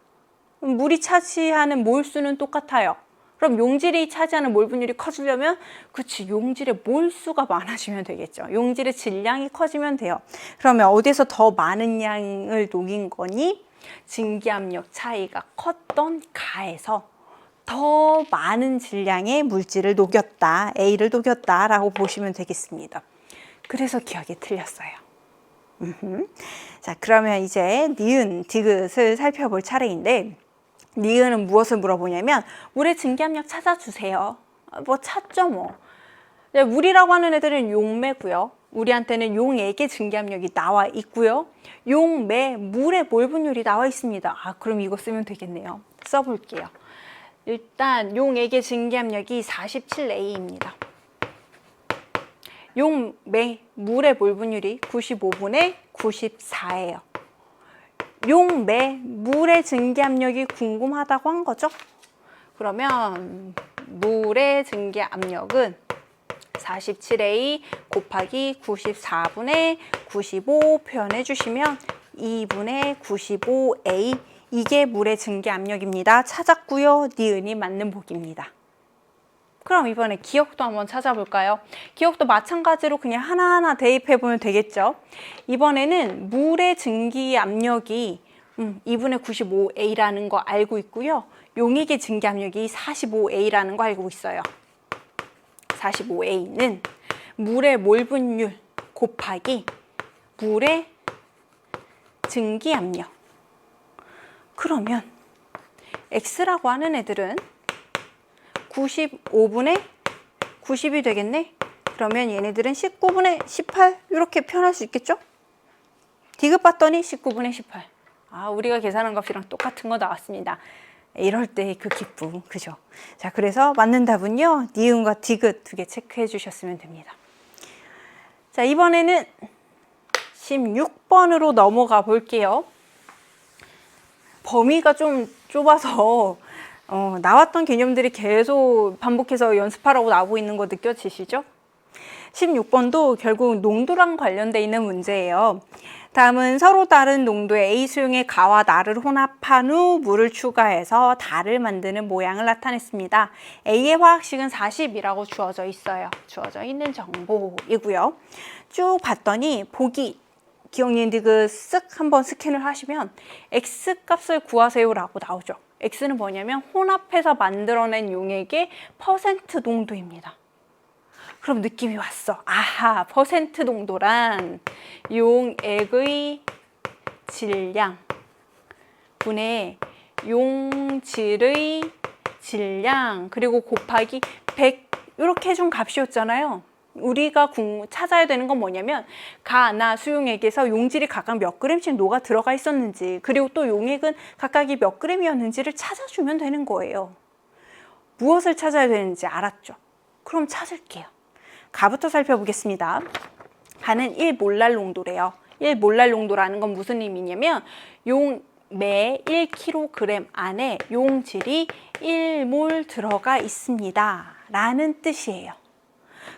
물이 차지하는 몰수는 똑같아요. 그럼 용질이 차지하는 몰분율이 커지려면 그치, 용질의 몰수가 많아지면 되겠죠. 용질의 질량이 커지면 돼요. 그러면 어디서 더 많은 양을 녹인 거니? 증기압력 차이가 컸던 가에서 더 많은 질량의 물질을 녹였다, A를 녹였다라고 보시면 되겠습니다. 그래서 기억이 틀렸어요. 자, 그러면 이제 니은, 디귿을 살펴볼 차례인데, 니은은 무엇을 물어보냐면 물의 증기압력 찾아주세요. 뭐 찾죠 뭐. 물이라고 하는 애들은 용매고요. 우리한테는 용액의 증기압력이 나와 있고요. 용매, 물의 몰 분율이 나와 있습니다. 아, 그럼 이거 쓰면 되겠네요. 써볼게요. 일단 용액의 증기압력이 47A입니다. 용매, 물의 몰 분율이 95분의 94예요. 용매, 물의 증기압력이 궁금하다고 한 거죠? 그러면 물의 증기압력은 47A 곱하기 94분의 95 표현해 주시면 2분의 95A, 이게 물의 증기압력입니다. 찾았고요. 니은이 맞는 복입니다. 그럼 이번에 기억도 한번 찾아볼까요? 기억도 마찬가지로 그냥 하나하나 대입해보면 되겠죠? 이번에는 물의 증기압력이 2분의 95A라는 거 알고 있고요. 용액의 증기압력이 45A라는 거 알고 있어요. 45A는 물의 몰 분율 곱하기 물의 증기압력. 그러면 X라고 하는 애들은 95분의 90이 되겠네? 그러면 얘네들은 19분의 18 이렇게 표현할 수 있겠죠? 디귿 봤더니 19분의 18. 아, 우리가 계산한 값이랑 똑같은 거 나왔습니다. 이럴 때 그 기쁨, 그죠? 자, 그래서 맞는 답은요, 니은과 디귿 두 개 체크해 주셨으면 됩니다. 자, 이번에는 16번으로 넘어가 볼게요. 범위가 좀 좁아서 나왔던 개념들이 계속 반복해서 연습하라고 나오고 있는 거 느껴지시죠? 16번도 결국 농도랑 관련돼 있는 문제예요. 다음은 서로 다른 농도의 A 수용의 가와 나를 혼합한 후 물을 추가해서 달을 만드는 모양을 나타냈습니다. A의 화학식은 40이라고 주어져 있어요. 주어져 있는 정보이고요. 쭉 봤더니 보기, 기억니은 디귿 쓱 한번 스캔을 하시면 X 값을 구하세요라고 나오죠. X는 뭐냐면 혼합해서 만들어낸 용액의 퍼센트 농도입니다. 그럼 느낌이 왔어. 아하, 퍼센트 농도란 용액의 질량 분의 용질의 질량 그리고 곱하기 100 이렇게 해준 값이었잖아요. 우리가 찾아야 되는 건 뭐냐면 가, 나, 수용액에서 용질이 각각 몇 그램씩 녹아 들어가 있었는지, 그리고 또 용액은 각각이 몇 그램이었는지를 찾아주면 되는 거예요. 무엇을 찾아야 되는지 알았죠? 그럼 찾을게요. 가부터 살펴보겠습니다. 가는 1몰랄 농도래요. 1몰랄 농도라는 건 무슨 의미냐면 매 1kg 안에 용질이 1몰 들어가 있습니다 라는 뜻이에요.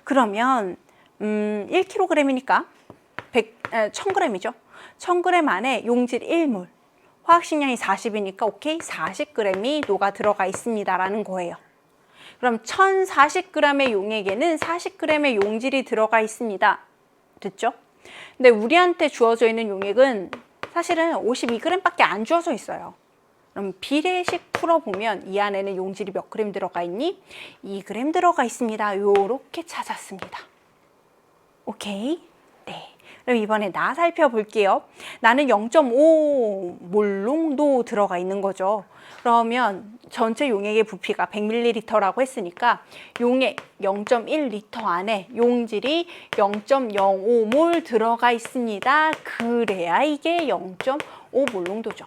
그러면 1kg이니까 1000g이죠. 1000g 안에 용질 1몰, 화학식량이 40이니까 오케이, 40g이 녹아 들어가 있습니다 라는 거예요. 그럼 1040g의 용액에는 40g의 용질이 들어가 있습니다. 됐죠? 근데 우리한테 주어져 있는 용액은 사실은 52g밖에 안 주어져 있어요. 그럼 비례식 풀어보면 이 안에는 용질이 몇 그램 들어가 있니? 2g 들어가 있습니다. 요렇게 찾았습니다. 오케이? 네. 그럼 이번에 나 살펴볼게요. 나는 0.5몰 농도 들어가 있는 거죠. 그러면 전체 용액의 부피가 100ml라고 했으니까 용액 0.1L 안에 용질이 0.05몰 들어가 있습니다. 그래야 이게 0.5몰 농도죠.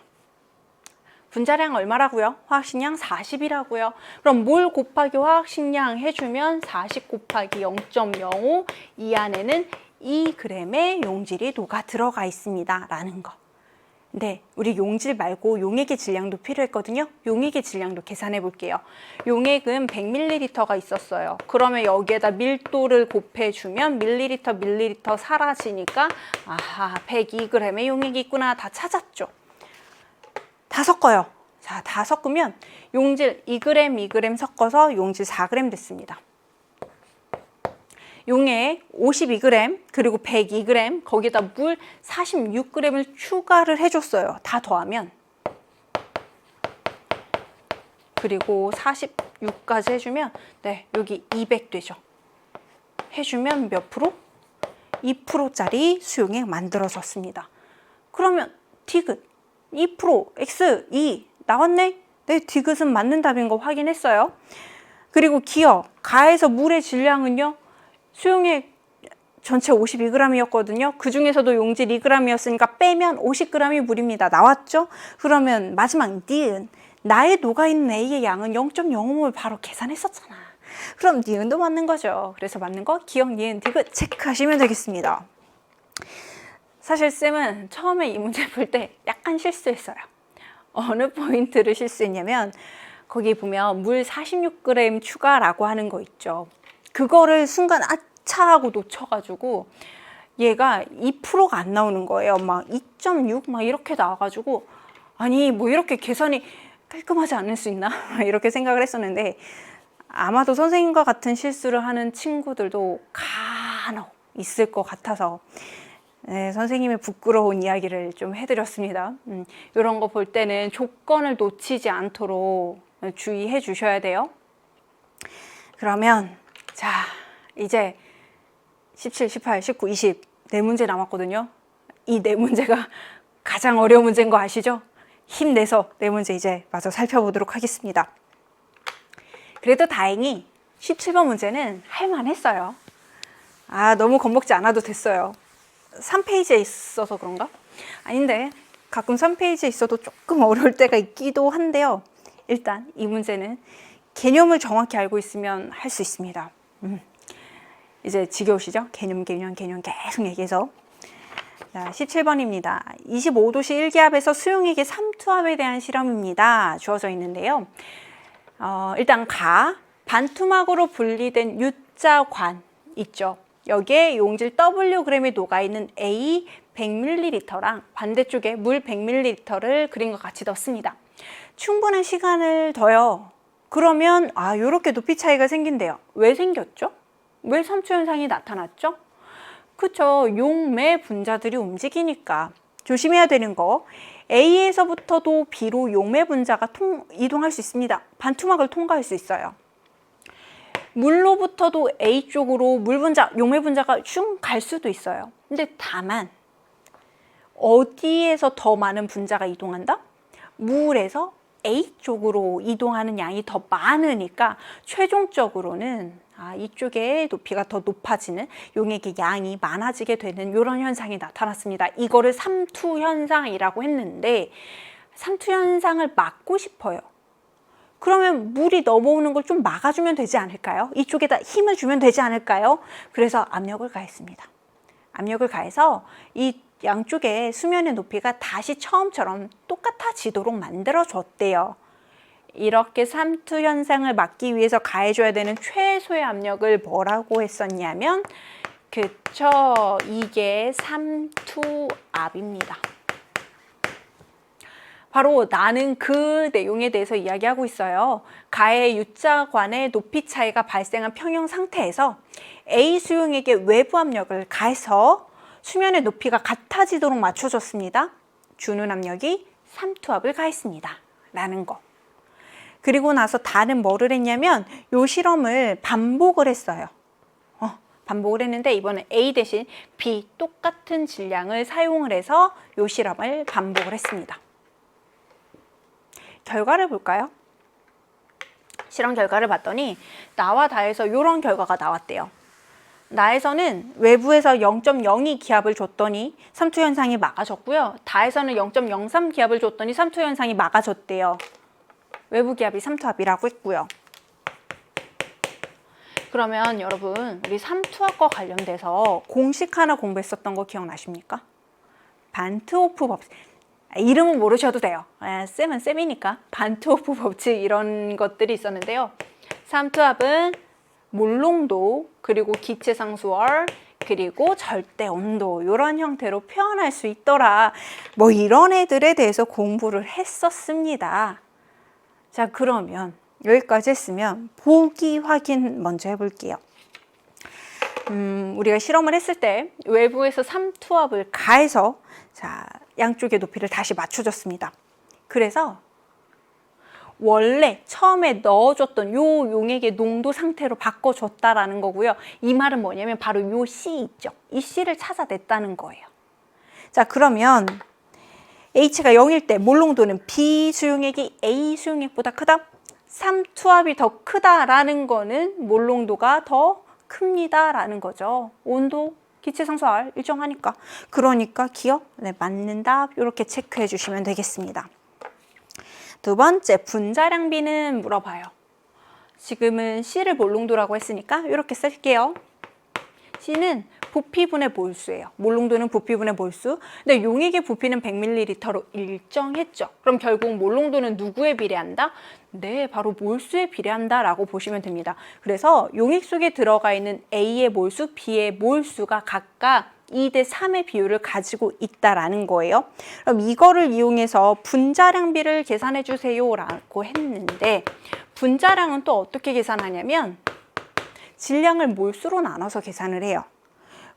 분자량 얼마라고요? 화학식량 40이라고요. 그럼 몰 곱하기 화학식량 해주면 40 곱하기 0.05, 이 안에는 2g의 용질이 녹아 들어가 있습니다 라는 거. 근데 우리 용질 말고 용액의 질량도 필요했거든요. 용액의 질량도 계산해 볼게요. 용액은 100ml가 있었어요. 그러면 여기에다 밀도를 곱해주면 밀리리터 사라지니까 아하, 102g의 용액이 있구나. 다 찾았죠. 다 섞어요. 자, 다 섞으면 용질 2g 섞어서 용질 4g 됐습니다. 용액 52g 그리고 102g 거기다 물 46g을 추가를 해줬어요. 다 더하면. 그리고 46까지 해주면 네, 여기 200 되죠. 해주면 몇 프로? 2%짜리 수용액 만들어졌습니다. 그러면 디귿 2%, X, 2 나왔네? 네, 디귿은 맞는 답인 거 확인했어요. 그리고 기억, 가에서 물의 질량은요. 수용액 전체 52g이었거든요. 그 중에서도 용질 2g이었으니까 빼면 50g이 물입니다. 나왔죠? 그러면 마지막 니은, 나의 녹아있는 A의 양은 0.05몰 바로 계산했었잖아. 그럼 니은도 맞는 거죠. 그래서 맞는 거 기억, 니은, 디귿 체크하시면 되겠습니다. 사실 쌤은 처음에 이 문제 풀 때 약간 실수했어요. 어느 포인트를 실수했냐면 거기 보면 물 46g 추가라고 하는 거 있죠. 그거를 순간 아차 하고 놓쳐가지고 얘가 2%가 안 나오는 거예요. 막 2.6 막 이렇게 나와가지고 아니 뭐 이렇게 계산이 깔끔하지 않을 수 있나? 이렇게 생각을 했었는데 아마도 선생님과 같은 실수를 하는 친구들도 간혹 있을 것 같아서 네, 선생님의 부끄러운 이야기를 좀 해드렸습니다. 이런 거 볼 때는 조건을 놓치지 않도록 주의해 주셔야 돼요. 그러면 자 이제 17, 18, 19, 20 네 문제 남았거든요. 이 네 문제가 가장 어려운 문제인 거 아시죠? 힘내서 네 문제 이제 마저 살펴보도록 하겠습니다. 그래도 다행히 17번 문제는 할만했어요. 아 너무 겁먹지 않아도 됐어요. 3페이지에 있어서 그런가? 아닌데 가끔 3페이지에 있어도 조금 어려울 때가 있기도 한데요. 일단 이 문제는 개념을 정확히 알고 있으면 할 수 있습니다. 이제 지겨우시죠? 개념 계속 얘기해서. 자, 17번입니다. 25도씨 1기압에서 수용액의 3투압에 대한 실험입니다. 주어져 있는데요. 일단 반투막으로 분리된 U자관 있죠. 여기에 용질 Wg이 녹아있는 A 100ml랑 반대쪽에 물 100ml를 그린 것 같이 넣습니다. 충분한 시간을 둬요. 그러면 이렇게 높이 차이가 생긴대요. 왜 생겼죠? 왜 삼투 현상이 나타났죠? 그쵸, 용매 분자들이 움직이니까. 조심해야 되는 거, A에서부터도 B로 용매 분자가 이동할 수 있습니다. 반투막을 통과할 수 있어요. 물로부터도 A 쪽으로 용매 분자가 슝 갈 수도 있어요. 근데 다만 어디에서 더 많은 분자가 이동한다? 물에서 A 쪽으로 이동하는 양이 더 많으니까 최종적으로는 이쪽에 높이가 더 높아지는 용액의 양이 많아지게 되는 이런 현상이 나타났습니다. 이거를 삼투 현상이라고 했는데 삼투 현상을 막고 싶어요. 그러면 물이 넘어오는 걸 좀 막아주면 되지 않을까요? 이쪽에다 힘을 주면 되지 않을까요? 그래서 압력을 가했습니다. 압력을 가해서 이 양쪽의 수면의 높이가 다시 처음처럼 똑같아지도록 만들어줬대요. 이렇게 삼투 현상을 막기 위해서 가해줘야 되는 최소의 압력을 뭐라고 했었냐면 그쵸, 이게 삼투압입니다. 바로 나는 그 내용에 대해서 이야기하고 있어요. 가해 U자관의 높이 차이가 발생한 평형 상태에서 A 수용액의 외부 압력을 가해서 수면의 높이가 같아지도록 맞춰줬습니다. 주는 압력이 삼투압을 가했습니다. 라는 거. 그리고 나서 다는 뭐를 했냐면 이 실험을 반복을 했어요. 반복을 했는데 이번엔 A 대신 B 똑같은 질량을 사용을 해서 이 실험을 반복을 했습니다. 결과를 볼까요? 실험 결과를 봤더니 나와 다에서 이런 결과가 나왔대요. 나에서는 외부에서 0.02 기압을 줬더니 삼투 현상이 막아졌고요. 다에서는 0.03 기압을 줬더니 삼투 현상이 막아졌대요. 외부 기압이 삼투압이라고 했고요. 그러면 여러분 우리 삼투압과 관련돼서 공식 하나 공부했었던 거 기억나십니까? 반트호프 법칙. 이름은 모르셔도 돼요. 쌤은 쌤이니까. 반트호프 법칙 이런 것들이 있었는데요. 삼투압은 몰농도 그리고 기체 상수월 그리고 절대 온도 이런 형태로 표현할 수 있더라. 뭐 이런 애들에 대해서 공부를 했었습니다. 자, 그러면 여기까지 했으면 보기 확인 먼저 해볼게요. 우리가 실험을 했을 때 외부에서 삼투압을 가해서 자, 양쪽의 높이를 다시 맞춰줬습니다. 그래서 원래 처음에 넣어줬던 요 용액의 농도 상태로 바꿔줬다라는 거고요. 이 말은 뭐냐면 바로 요 C 있죠. 이 C를 찾아냈다는 거예요. 자, 그러면 H가 0일 때 몰 농도는 B 수용액이 A 수용액보다 크다? 삼투압이 더 크다라는 거는 몰 농도가 더 큽니다라는 거죠. 온도, 기체상수 R 일정하니까. 그러니까 기억? 네, 맞는 답 이렇게 체크해 주시면 되겠습니다. 두 번째, 분자량비는 물어봐요. 지금은 C를 몰 농도라고 했으니까 이렇게 쓸게요. C는 부피분의 몰수예요. 몰 농도는 부피분의 몰수. 근데 용액의 부피는 100ml로 일정했죠. 그럼 결국 몰 농도는 누구에 비례한다? 네, 바로 몰수에 비례한다 라고 보시면 됩니다. 그래서 용액 속에 들어가 있는 A의 몰수, B의 몰수가 각각 2대 3의 비율을 가지고 있다라는 거예요. 그럼 이거를 이용해서 분자량비를 계산해 주세요 라고 했는데, 분자량은 또 어떻게 계산하냐면 질량을 몰수로 나눠서 계산을 해요.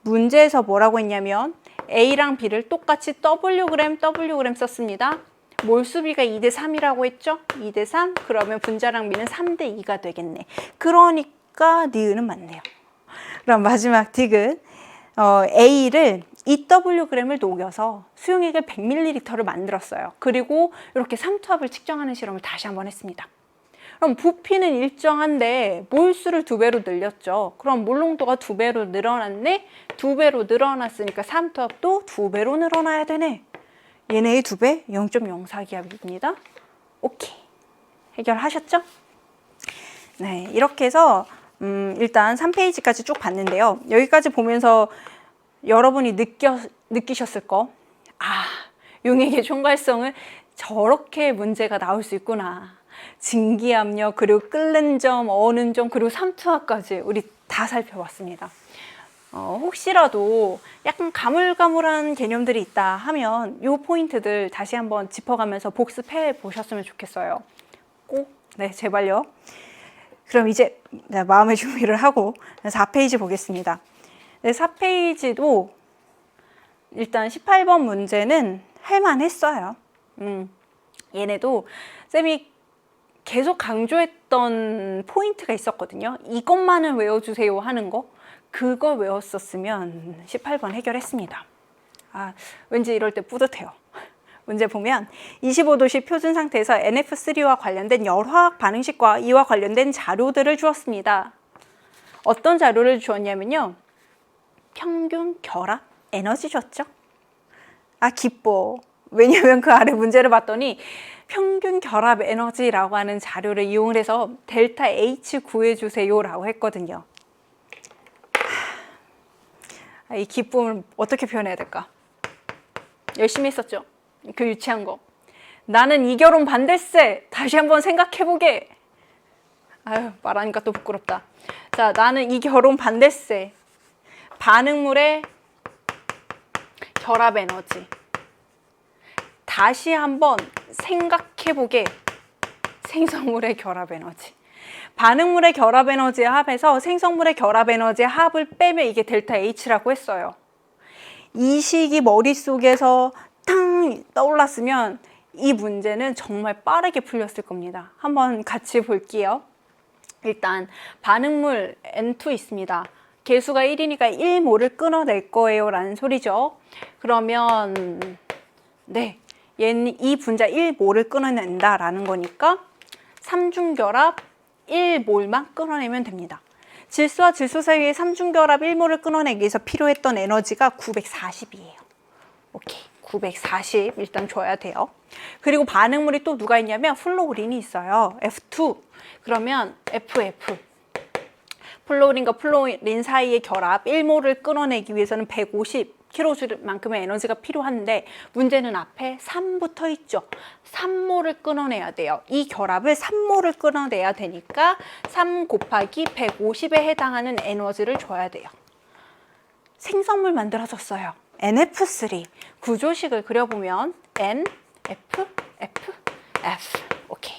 문제에서 뭐라고 했냐면 A랑 B를 똑같이 Wg 썼습니다. 몰수비가 2대 3이라고 했죠? 2대 3? 그러면 분자량비는 3대 2가 되겠네. 그러니까 니은은 맞네요. 그럼 마지막 디귿. A를 2Wg을 녹여서 수용액을 100ml를 만들었어요. 그리고 이렇게 삼투압을 측정하는 실험을 다시 한번 했습니다. 그럼 부피는 일정한데 몰수를 2배로 늘렸죠. 그럼 몰 농도가 2배로 늘어났네? 2배로 늘어났으니까 삼투압도 2배로 늘어나야 되네. 얘네의 2배 0.04기압입니다. 오케이. 해결하셨죠? 네, 이렇게 해서 일단 3페이지까지 쭉 봤는데요. 여기까지 보면서 여러분이 느끼셨을 거. 아, 용액의 총괄성은 저렇게 문제가 나올 수 있구나. 증기압력, 그리고 끓는 점, 어는 점, 그리고 삼투압까지 우리 다 살펴봤습니다. 혹시라도 약간 가물가물한 개념들이 있다 하면 이 포인트들 다시 한번 짚어가면서 복습해 보셨으면 좋겠어요. 꼭, 네, 제발요. 그럼 이제 마음의 준비를 하고 4페이지 보겠습니다. 네, 4페이지도 일단 18번 문제는 할만했어요. 얘네도 쌤이 계속 강조했던 포인트가 있었거든요. 이것만은 외워주세요 하는 거. 그걸 외웠었으면 18번 해결했습니다. 아, 왠지 이럴 때 뿌듯해요. 문제 보면 25도씨 표준 상태에서 NF3와 관련된 열화학 반응식과 이와 관련된 자료들을 주었습니다. 어떤 자료를 주었냐면요. 평균 결합 에너지 줬죠. 아, 기뻐. 왜냐면 그 아래 문제를 봤더니 평균 결합 에너지라고 하는 자료를 이용을 해서 델타 H 구해주세요 라고 했거든요. 이 기쁨을 어떻게 표현해야 될까? 열심히 했었죠. 그 유치한 거. 나는 이 결혼 반대세. 다시 한번 생각해보게. 아유, 말하니까 또 부끄럽다. 자, 나는 이 결혼 반대세. 반응물의 결합 에너지. 다시 한번 생각해보게. 생성물의 결합 에너지. 반응물의 결합 에너지의 합에서 생성물의 결합 에너지의 합을 빼면 이게 델타 H라고 했어요. 이 식이 머릿속에서 탕 떠올랐으면 이 문제는 정말 빠르게 풀렸을 겁니다. 한번 같이 볼게요. 일단 반응물 N2 있습니다. 개수가 1이니까 1몰을 끊어낼 거예요 라는 소리죠. 그러면 네, 얘는 이 분자 1몰을 끊어낸다 라는 거니까 삼중결합 1몰만 끊어내면 됩니다. 질소와 질소 사이의 삼중결합 1몰을 끊어내기 위해서 필요했던 에너지가 940이에요. 오케이, 940 일단 줘야 돼요. 그리고 반응물이 또 누가 있냐면 플로린이 있어요. F2. 그러면 FF. 플로린과 플로린 사이의 결합 1몰을 끊어내기 위해서는 150kJ만큼의 에너지가 필요한데 문제는 앞에 3 붙어 있죠. 3몰을 끊어내야 돼요. 이 결합을 3몰을 끊어내야 되니까 3 곱하기 150에 해당하는 에너지를 줘야 돼요. 생성물 만들어졌어요. NF3. 구조식을 그려보면 N, F, F, F. 오케이.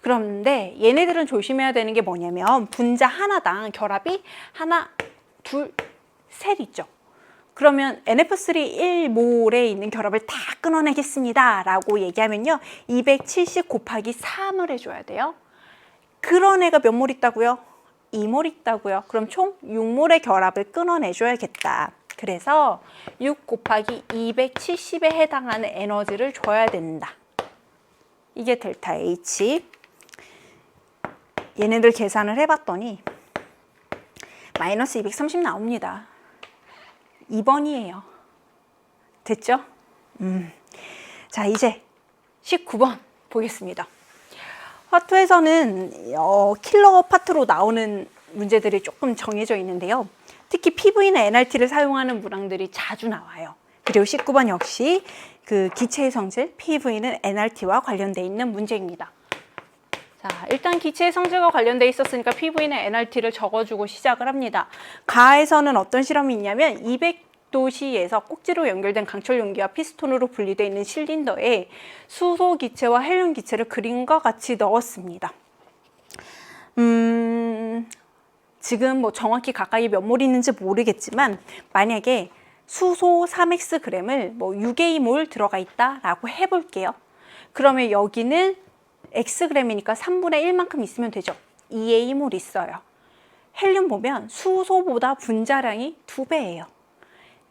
그런데 얘네들은 조심해야 되는 게 뭐냐면 분자 하나당 결합이 하나, 둘, 셋 있죠. 그러면 NF3 1몰에 있는 결합을 다 끊어내겠습니다 라고 얘기하면요, 270 곱하기 3을 해줘야 돼요. 그런 애가 몇 몰 있다고요? 2몰 있다고요. 그럼 총 6몰의 결합을 끊어내줘야겠다. 그래서 6 곱하기 270에 해당하는 에너지를 줘야 된다. 이게 델타 H. 얘네들 계산을 해봤더니 마이너스 230 나옵니다. 2번이에요. 됐죠? 자, 이제 19번 보겠습니다. 화투에서는 킬러 파트로 나오는 문제들이 조금 정해져 있는데요. 특히 PV나 NRT를 사용하는 문항들이 자주 나와요. 그리고 19번 역시 그 기체의 성질, PV는 NRT와 관련되어 있는 문제입니다. 자, 일단 기체의 성질과 관련되어 있었으니까 PV는 NRT를 적어주고 시작을 합니다. 가에서는 어떤 실험이 있냐면 200도씨에서 꼭지로 연결된 강철 용기와 피스톤으로 분리되어 있는 실린더에 수소 기체와 헬륨 기체를 그림과 같이 넣었습니다. 지금 뭐 정확히 가까이 몇 몰 있는지 모르겠지만 만약에 수소 3Xg을 뭐 6A몰 들어가 있다라고 해볼게요. 그러면 여기는 Xg이니까 3분의 1만큼 있으면 되죠. 2A몰 있어요. 헬륨 보면 수소보다 분자량이 2배예요.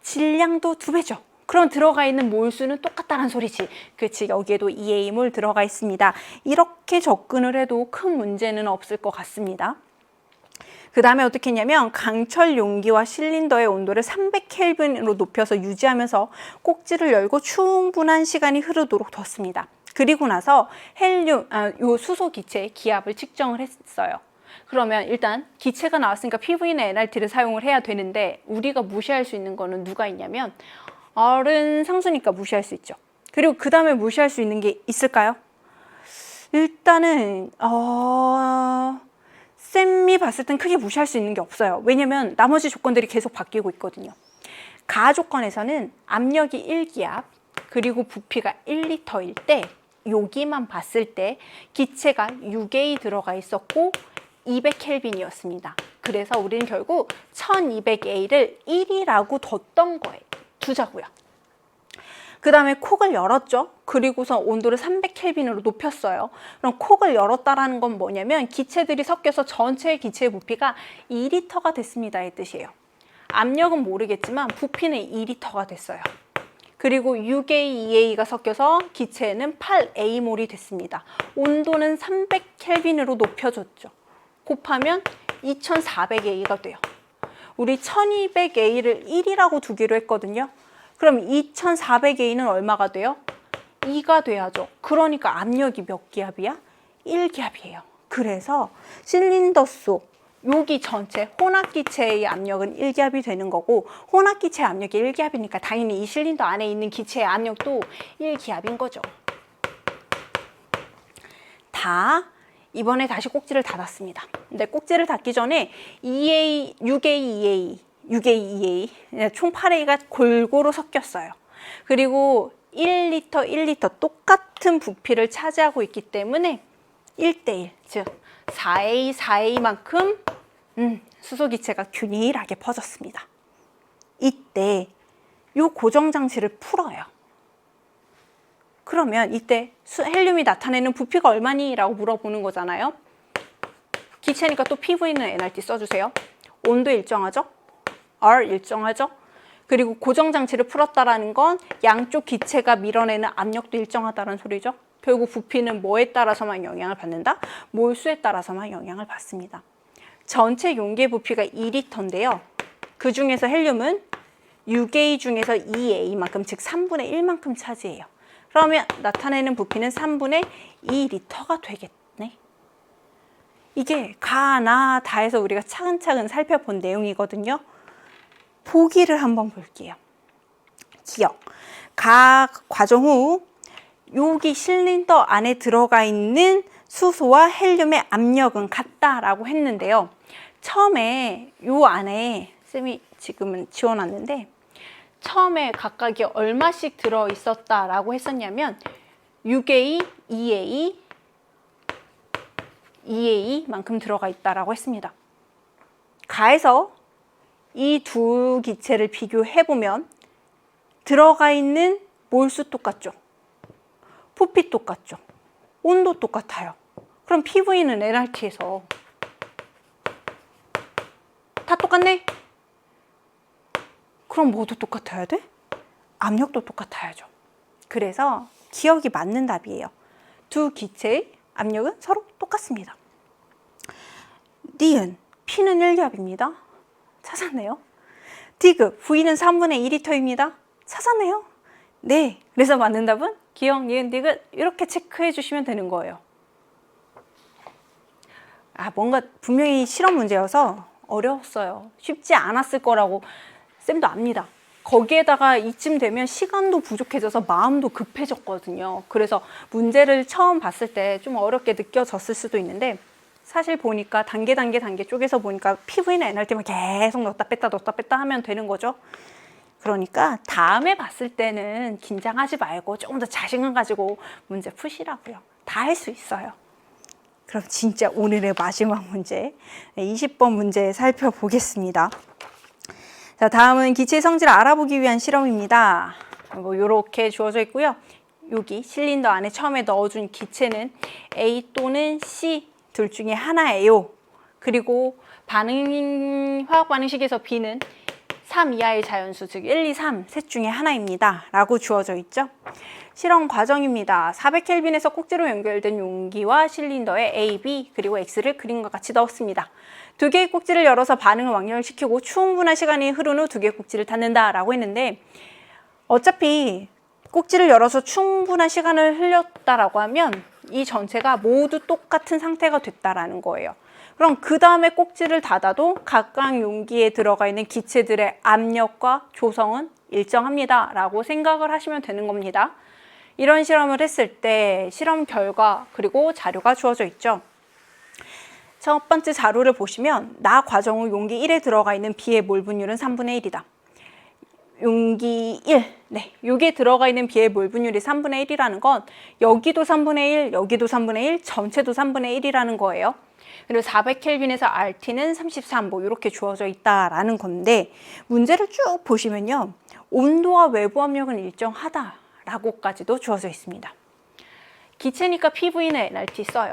질량도 2배죠. 그럼 들어가 있는 몰수는 똑같다는 소리지. 그렇지, 여기에도 2A몰 들어가 있습니다. 이렇게 접근을 해도 큰 문제는 없을 것 같습니다. 그 다음에 어떻게 했냐면 강철 용기와 실린더의 온도를 300켈빈으로 높여서 유지하면서 꼭지를 열고 충분한 시간이 흐르도록 뒀습니다. 그리고 나서 요 수소 기체의 기압을 측정을 했어요. 그러면 일단 기체가 나왔으니까 PV나 NRT를 사용을 해야 되는데 우리가 무시할 수 있는 거는 누가 있냐면 R은 상수니까 무시할 수 있죠. 그리고 그 다음에 무시할 수 있는 게 있을까요? 일단은 쌤이 봤을 땐 크게 무시할 수 있는 게 없어요. 왜냐면 나머지 조건들이 계속 바뀌고 있거든요. 가 조건에서는 압력이 1기압 그리고 부피가 1리터일 때 여기만 봤을 때 기체가 6A 들어가 있었고 200켈빈이었습니다. 그래서 우리는 결국 1200A를 1이라고 뒀던 거예요. 두자고요. 그 다음에 콕을 열었죠. 그리고서 온도를 300켈빈으로 높였어요. 그럼 콕을 열었다라는 건 뭐냐면 기체들이 섞여서 전체 기체의 부피가 2리터가 됐습니다. 이 뜻이에요. 압력은 모르겠지만 부피는 2리터가 됐어요. 그리고 6A, 2A가 섞여서 기체는 8A몰이 됐습니다. 온도는 300켈빈으로 높여줬죠. 곱하면 2400A가 돼요. 우리 1200A를 1이라고 두기로 했거든요. 그럼 2400A는 얼마가 돼요? 2가 돼야죠. 그러니까 압력이 몇 기압이야? 1기압이에요. 그래서 실린더 속 여기 전체 혼합기체의 압력은 1기압이 되는 거고 혼합기체의 압력이 1기압이니까 당연히 이 실린더 안에 있는 기체의 압력도 1기압인 거죠. 이번에 다시 꼭지를 닫았습니다. 근데 꼭지를 닫기 전에 6A, 2A 총 8A가 골고루 섞였어요. 그리고 1리터 똑같은 부피를 차지하고 있기 때문에 1대1, 즉 4A만큼 수소기체가 균일하게 퍼졌습니다. 이때 이 고정장치를 풀어요. 그러면 이때 헬륨이 나타내는 부피가 얼마니? 라고 물어보는 거잖아요. 기체니까 또 PV는 NRT 써주세요. 온도 일정하죠? R 일정하죠? 그리고 고정장치를 풀었다라는 건 양쪽 기체가 밀어내는 압력도 일정하다는 소리죠. 결국 부피는 뭐에 따라서만 영향을 받는다? 몰수에 따라서만 영향을 받습니다. 전체 용기의 부피가 2리터인데요. 그 중에서 헬륨은 6A 중에서 2A만큼, 즉 3분의 1만큼 차지해요. 그러면 나타내는 부피는 3분의 2리터가 되겠네. 이게 가, 나, 다해서 우리가 차근차근 살펴본 내용이거든요. 보기를 한번 볼게요. 기억. 가 과정 후 여기 실린더 안에 들어가 있는 수소와 헬륨의 압력은 같다라고 했는데요. 처음에 요 안에 쌤이 지금은 지워놨는데 처음에 각각이 얼마씩 들어있었다라고 했었냐면 6A, 2A만큼 들어가 있다라고 했습니다. 가에서 이 두 기체를 비교해보면 들어가 있는 몰수 똑같죠? 부피 똑같죠? 온도 똑같아요. 그럼 PV는 NRT에서 다 똑같네? 그럼 뭐도 똑같아야 돼? 압력도 똑같아야죠. 그래서 기억이 맞는 답이에요. 두 기체의 압력은 서로 똑같습니다. 니은, P는 1기압입니다. 찾았네요. D급, V는 3분의 2리터입니다. 찾았네요. 네, 그래서 맞는 답은 기억, 니은, 디귿 이렇게 체크해 주시면 되는 거예요. 뭔가 분명히 실험 문제여서 어려웠어요. 쉽지 않았을 거라고 쌤도 압니다. 거기에다가 이쯤 되면 시간도 부족해져서 마음도 급해졌거든요. 그래서 문제를 처음 봤을 때 좀 어렵게 느껴졌을 수도 있는데 사실 보니까 단계 쪼개서 보니까 PV나 NRT만 계속 넣었다 뺐다 하면 되는 거죠. 그러니까 다음에 봤을 때는 긴장하지 말고 조금 더 자신감 가지고 문제 푸시라고요. 다 할 수 있어요. 그럼 진짜 오늘의 마지막 문제 20번 문제 살펴보겠습니다. 자, 다음은 기체의 성질을 알아보기 위한 실험입니다. 이렇게 주어져 있고요. 여기 실린더 안에 처음에 넣어준 기체는 A 또는 C 둘 중에 하나예요. 그리고 화학 반응식에서 B는 3 이하의 자연수, 즉 1, 2, 3 셋 중에 하나입니다. 라고 주어져 있죠. 실험 과정입니다. 400켈빈에서 꼭지로 연결된 용기와 실린더에 A, B 그리고 X를 그림과 같이 넣었습니다. 두 개의 꼭지를 열어서 반응을 완료시키고 충분한 시간이 흐른 후 두 개의 꼭지를 닫는다 라고 했는데 어차피 꼭지를 열어서 충분한 시간을 흘렸다라고 하면 이 전체가 모두 똑같은 상태가 됐다라는 거예요. 그럼 그 다음에 꼭지를 닫아도 각각 용기에 들어가 있는 기체들의 압력과 조성은 일정합니다 라고 생각을 하시면 되는 겁니다. 이런 실험을 했을 때 실험 결과 그리고 자료가 주어져 있죠. 첫 번째 자료를 보시면 나 과정 후 용기 1에 들어가 있는 B의 몰 분율은 3분의 1이다. 용기 1, 여기에 들어가 있는 B의 몰 분율이 3분의 1이라는 건 여기도 3분의 1, 여기도 3분의 1, 전체도 3분의 1이라는 거예요. 그리고 400켈빈에서 RT는 33, 이렇게 주어져 있다라는 건데 문제를 쭉 보시면요. 온도와 외부 압력은 일정하다라고까지도 주어져 있습니다. 기체니까 PV는 NRT 써요.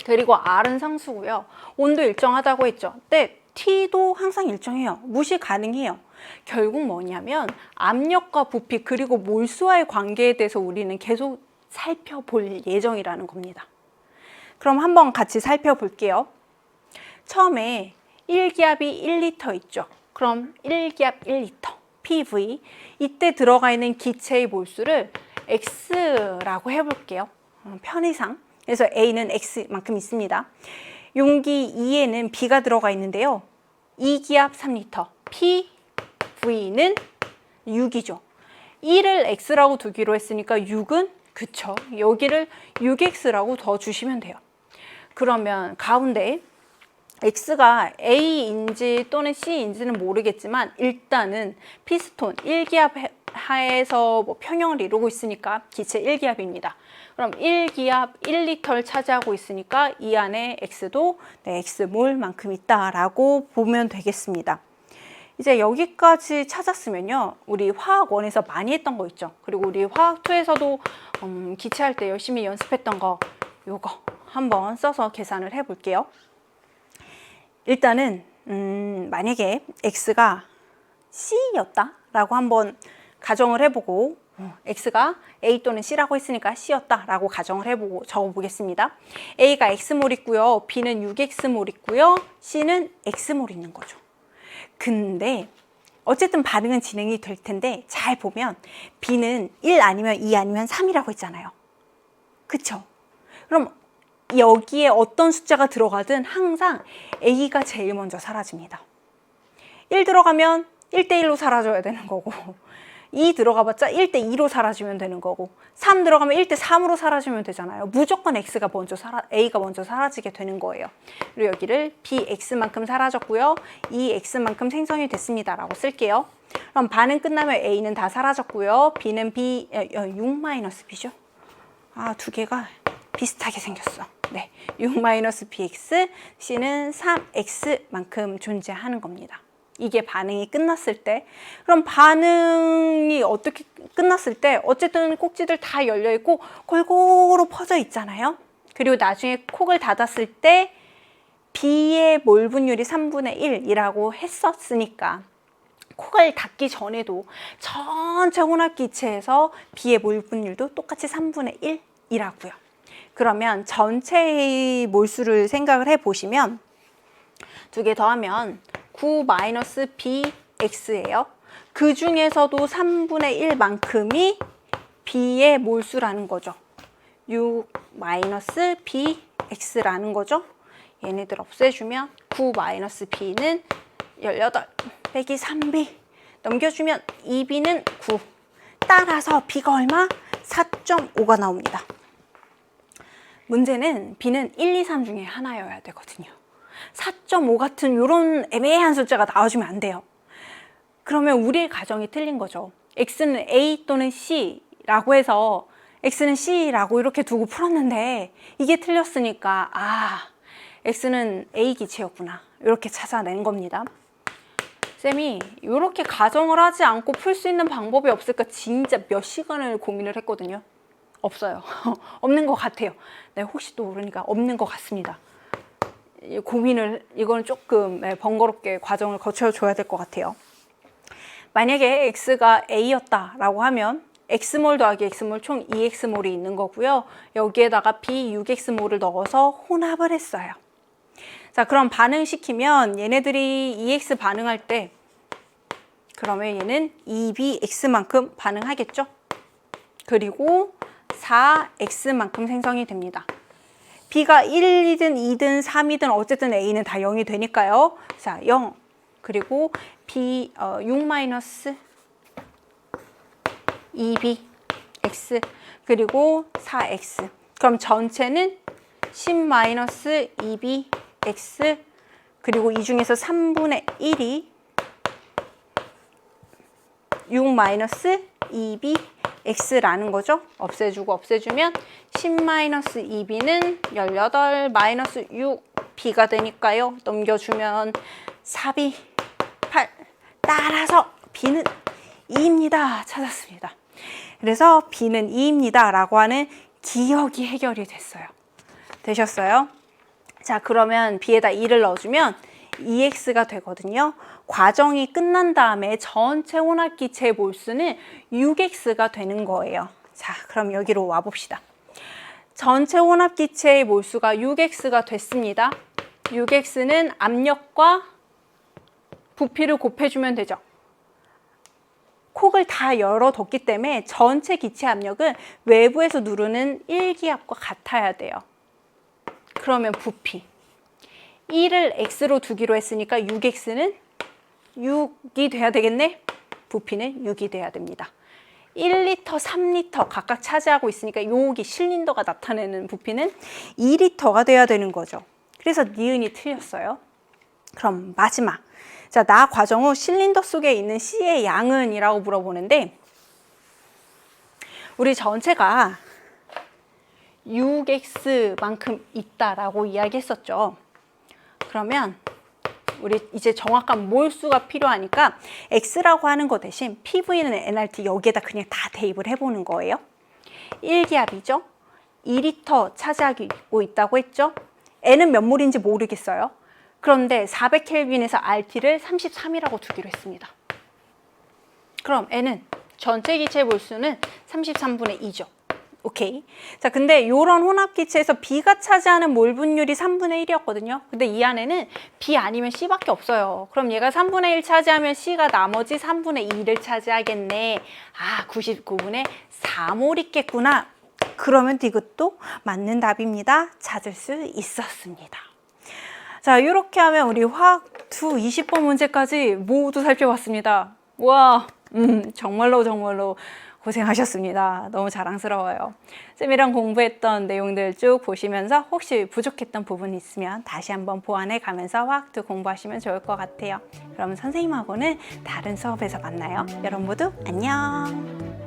그리고 R은 상수고요. 온도 일정하다고 했죠. 근데 T도 항상 일정해요. 무시 가능해요. 결국 뭐냐면 압력과 부피 그리고 몰수와의 관계에 대해서 우리는 계속 살펴볼 예정이라는 겁니다. 그럼 한번 같이 살펴볼게요. 처음에 1기압이 1리터 있죠. 그럼 1기압 1리터 PV 이때 들어가 있는 기체의 몰수를 X라고 해볼게요. 편의상. 그래서 A는 X만큼 있습니다. 용기 2에는 B가 들어가 있는데요. 2기압 3리터 PV는 6이죠. 1을 X라고 두기로 했으니까 6은 그쵸. 여기를 6X라고 더 주시면 돼요. 그러면 가운데 X가 A인지 또는 C인지는 모르겠지만 일단은 피스톤 1기압 하에서 평형을 이루고 있으니까 기체 1기압입니다. 그럼 1기압 1리터를 차지하고 있으니까 이 안에 X도 X몰만큼 있다라고 보면 되겠습니다. 이제 여기까지 찾았으면요. 우리 화학 1에서 많이 했던 거 있죠. 그리고 우리 화학 2에서도 기체할 때 열심히 연습했던 거 요거 한번 써서 계산을 해볼게요. 일단은 만약에 X가 C였다라고 한번 가정을 해보고 X가 A 또는 C라고 했으니까 C였다라고 가정을 해보고 적어보겠습니다. A가 X몰 있고요. B는 6X몰 있고요. C는 X몰 있는 거죠. 근데 어쨌든 반응은 진행이 될 텐데 잘 보면 B는 1 아니면 2 아니면 3이라고 했잖아요. 그쵸? 그럼 여기에 어떤 숫자가 들어가든 항상 A가 제일 먼저 사라집니다. 1 들어가면 1대1로 사라져야 되는 거고 2 들어가봤자 1대2로 사라지면 되는 거고 3 들어가면 1대3으로 사라지면 되잖아요. 무조건 A가 먼저 사라지게 되는 거예요. 그리고 여기를 BX만큼 사라졌고요. 2X만큼 생성이 됐습니다. 라고 쓸게요. 그럼 반응 끝나면 A는 다 사라졌고요. B는 6-B죠. 두 개가 비슷하게 생겼어. 6-BX, C는 3X만큼 존재하는 겁니다. 이게 반응이 끝났을 때. 그럼 반응이 어떻게 끝났을 때 어쨌든 꼭지들 다 열려있고 골고루 퍼져 있잖아요. 그리고 나중에 콕을 닫았을 때 B의 몰 분율이 3분의 1이라고 했었으니까 콕을 닫기 전에도 전체 혼합기체에서 B의 몰 분율도 똑같이 3분의 1이라고요. 그러면 전체의 몰수를 생각을 해보시면 두 개 더하면 9-BX예요. 그 중에서도 3분의 1만큼이 B의 몰수라는 거죠. 6-BX라는 거죠. 얘네들 없애주면 9-B는 18 빼기 3B 넘겨주면 2B는 9. 따라서 B가 얼마? 4.5가 나옵니다. 문제는 B는 1, 2, 3 중에 하나여야 되거든요. 4.5 같은 이런 애매한 숫자가 나와주면 안 돼요. 그러면 우리의 가정이 틀린 거죠. X는 A 또는 C라고 해서 X는 C라고 이렇게 두고 풀었는데 이게 틀렸으니까 X는 A 기체였구나 이렇게 찾아낸 겁니다. 쌤이 이렇게 가정을 하지 않고 풀 수 있는 방법이 없을까 진짜 몇 시간을 고민을 했거든요. 없어요. 없는 것 같아요. 네, 혹시 또 모르니까 없는 것 같습니다. 이건 조금 번거롭게 과정을 거쳐줘야 될 것 같아요. 만약에 X가 A였다라고 하면 X몰 더하기 X몰 총 2X몰이 있는 거고요. 여기에다가 B 6X몰을 넣어서 혼합을 했어요. 자, 그럼 반응시키면 얘네들이 2X 반응할 때 그러면 얘는 2BX만큼 반응하겠죠? 그리고 4X만큼 생성이 됩니다. B가 1이든 2든 3이든 어쨌든 A는 다 0이 되니까요. 자, 0 그리고 B 6-2B X 그리고 4X 그럼 전체는 10-2B X 그리고 이 중에서 3분의 1이 6-2B X라는 거죠. 없애주고 없애주면 10-2B는 18-6B가 되니까요. 넘겨주면 4B 8 따라서 B는 2입니다. 찾았습니다. 그래서 B는 2입니다 라고 하는 기억이 해결이 됐어요. 되셨어요? 자, 그러면 B에다 2를 넣어주면 2X가 되거든요. 과정이 끝난 다음에 전체 혼합기체의 몰수는 6X가 되는 거예요. 자, 그럼 여기로 와봅시다. 전체 혼합기체의 몰수가 6X가 됐습니다. 6X는 압력과 부피를 곱해주면 되죠. 콕을 다 열어뒀기 때문에 전체 기체 압력은 외부에서 누르는 1기압과 같아야 돼요. 그러면 부피 1을 X로 두기로 했으니까 6X는 6이 돼야 되겠네? 부피는 6이 돼야 됩니다. 1리터, 3리터 각각 차지하고 있으니까 여기 실린더가 나타내는 부피는 2리터가 돼야 되는 거죠. 그래서 니은이 틀렸어요. 그럼 마지막. 자, 나 과정 후 실린더 속에 있는 C의 양은? 이라고 물어보는데 우리 전체가 6X만큼 있다라고 이야기했었죠. 그러면 우리 이제 정확한 몰수가 필요하니까 X라고 하는 거 대신 PV는 nRT 여기에다 그냥 다 대입을 해보는 거예요. 1기압이죠. 2리터 차지하고 있다고 했죠. N은 몇 몰인지 모르겠어요. 그런데 400켈빈에서 RT를 33이라고 두기로 했습니다. 그럼 N은 전체 기체 몰수는 33분의 2죠. 오케이. 자, 근데 이런 혼합기체에서 B가 차지하는 몰 분율이 3분의 1이었거든요. 근데 이 안에는 B 아니면 C밖에 없어요. 그럼 얘가 3분의 1 차지하면 C가 나머지 3분의 2를 차지하겠네. 99분의 4몰 있겠구나. 그러면 이것도 맞는 답입니다. 찾을 수 있었습니다. 자, 이렇게 하면 우리 화학 2 20번 문제까지 모두 살펴봤습니다. 와, 정말로 고생하셨습니다. 너무 자랑스러워요. 쌤이랑 공부했던 내용들 쭉 보시면서 혹시 부족했던 부분이 있으면 다시 한번 보완해 가면서 화학2 공부하시면 좋을 것 같아요. 그럼 선생님하고는 다른 수업에서 만나요. 여러분 모두 안녕!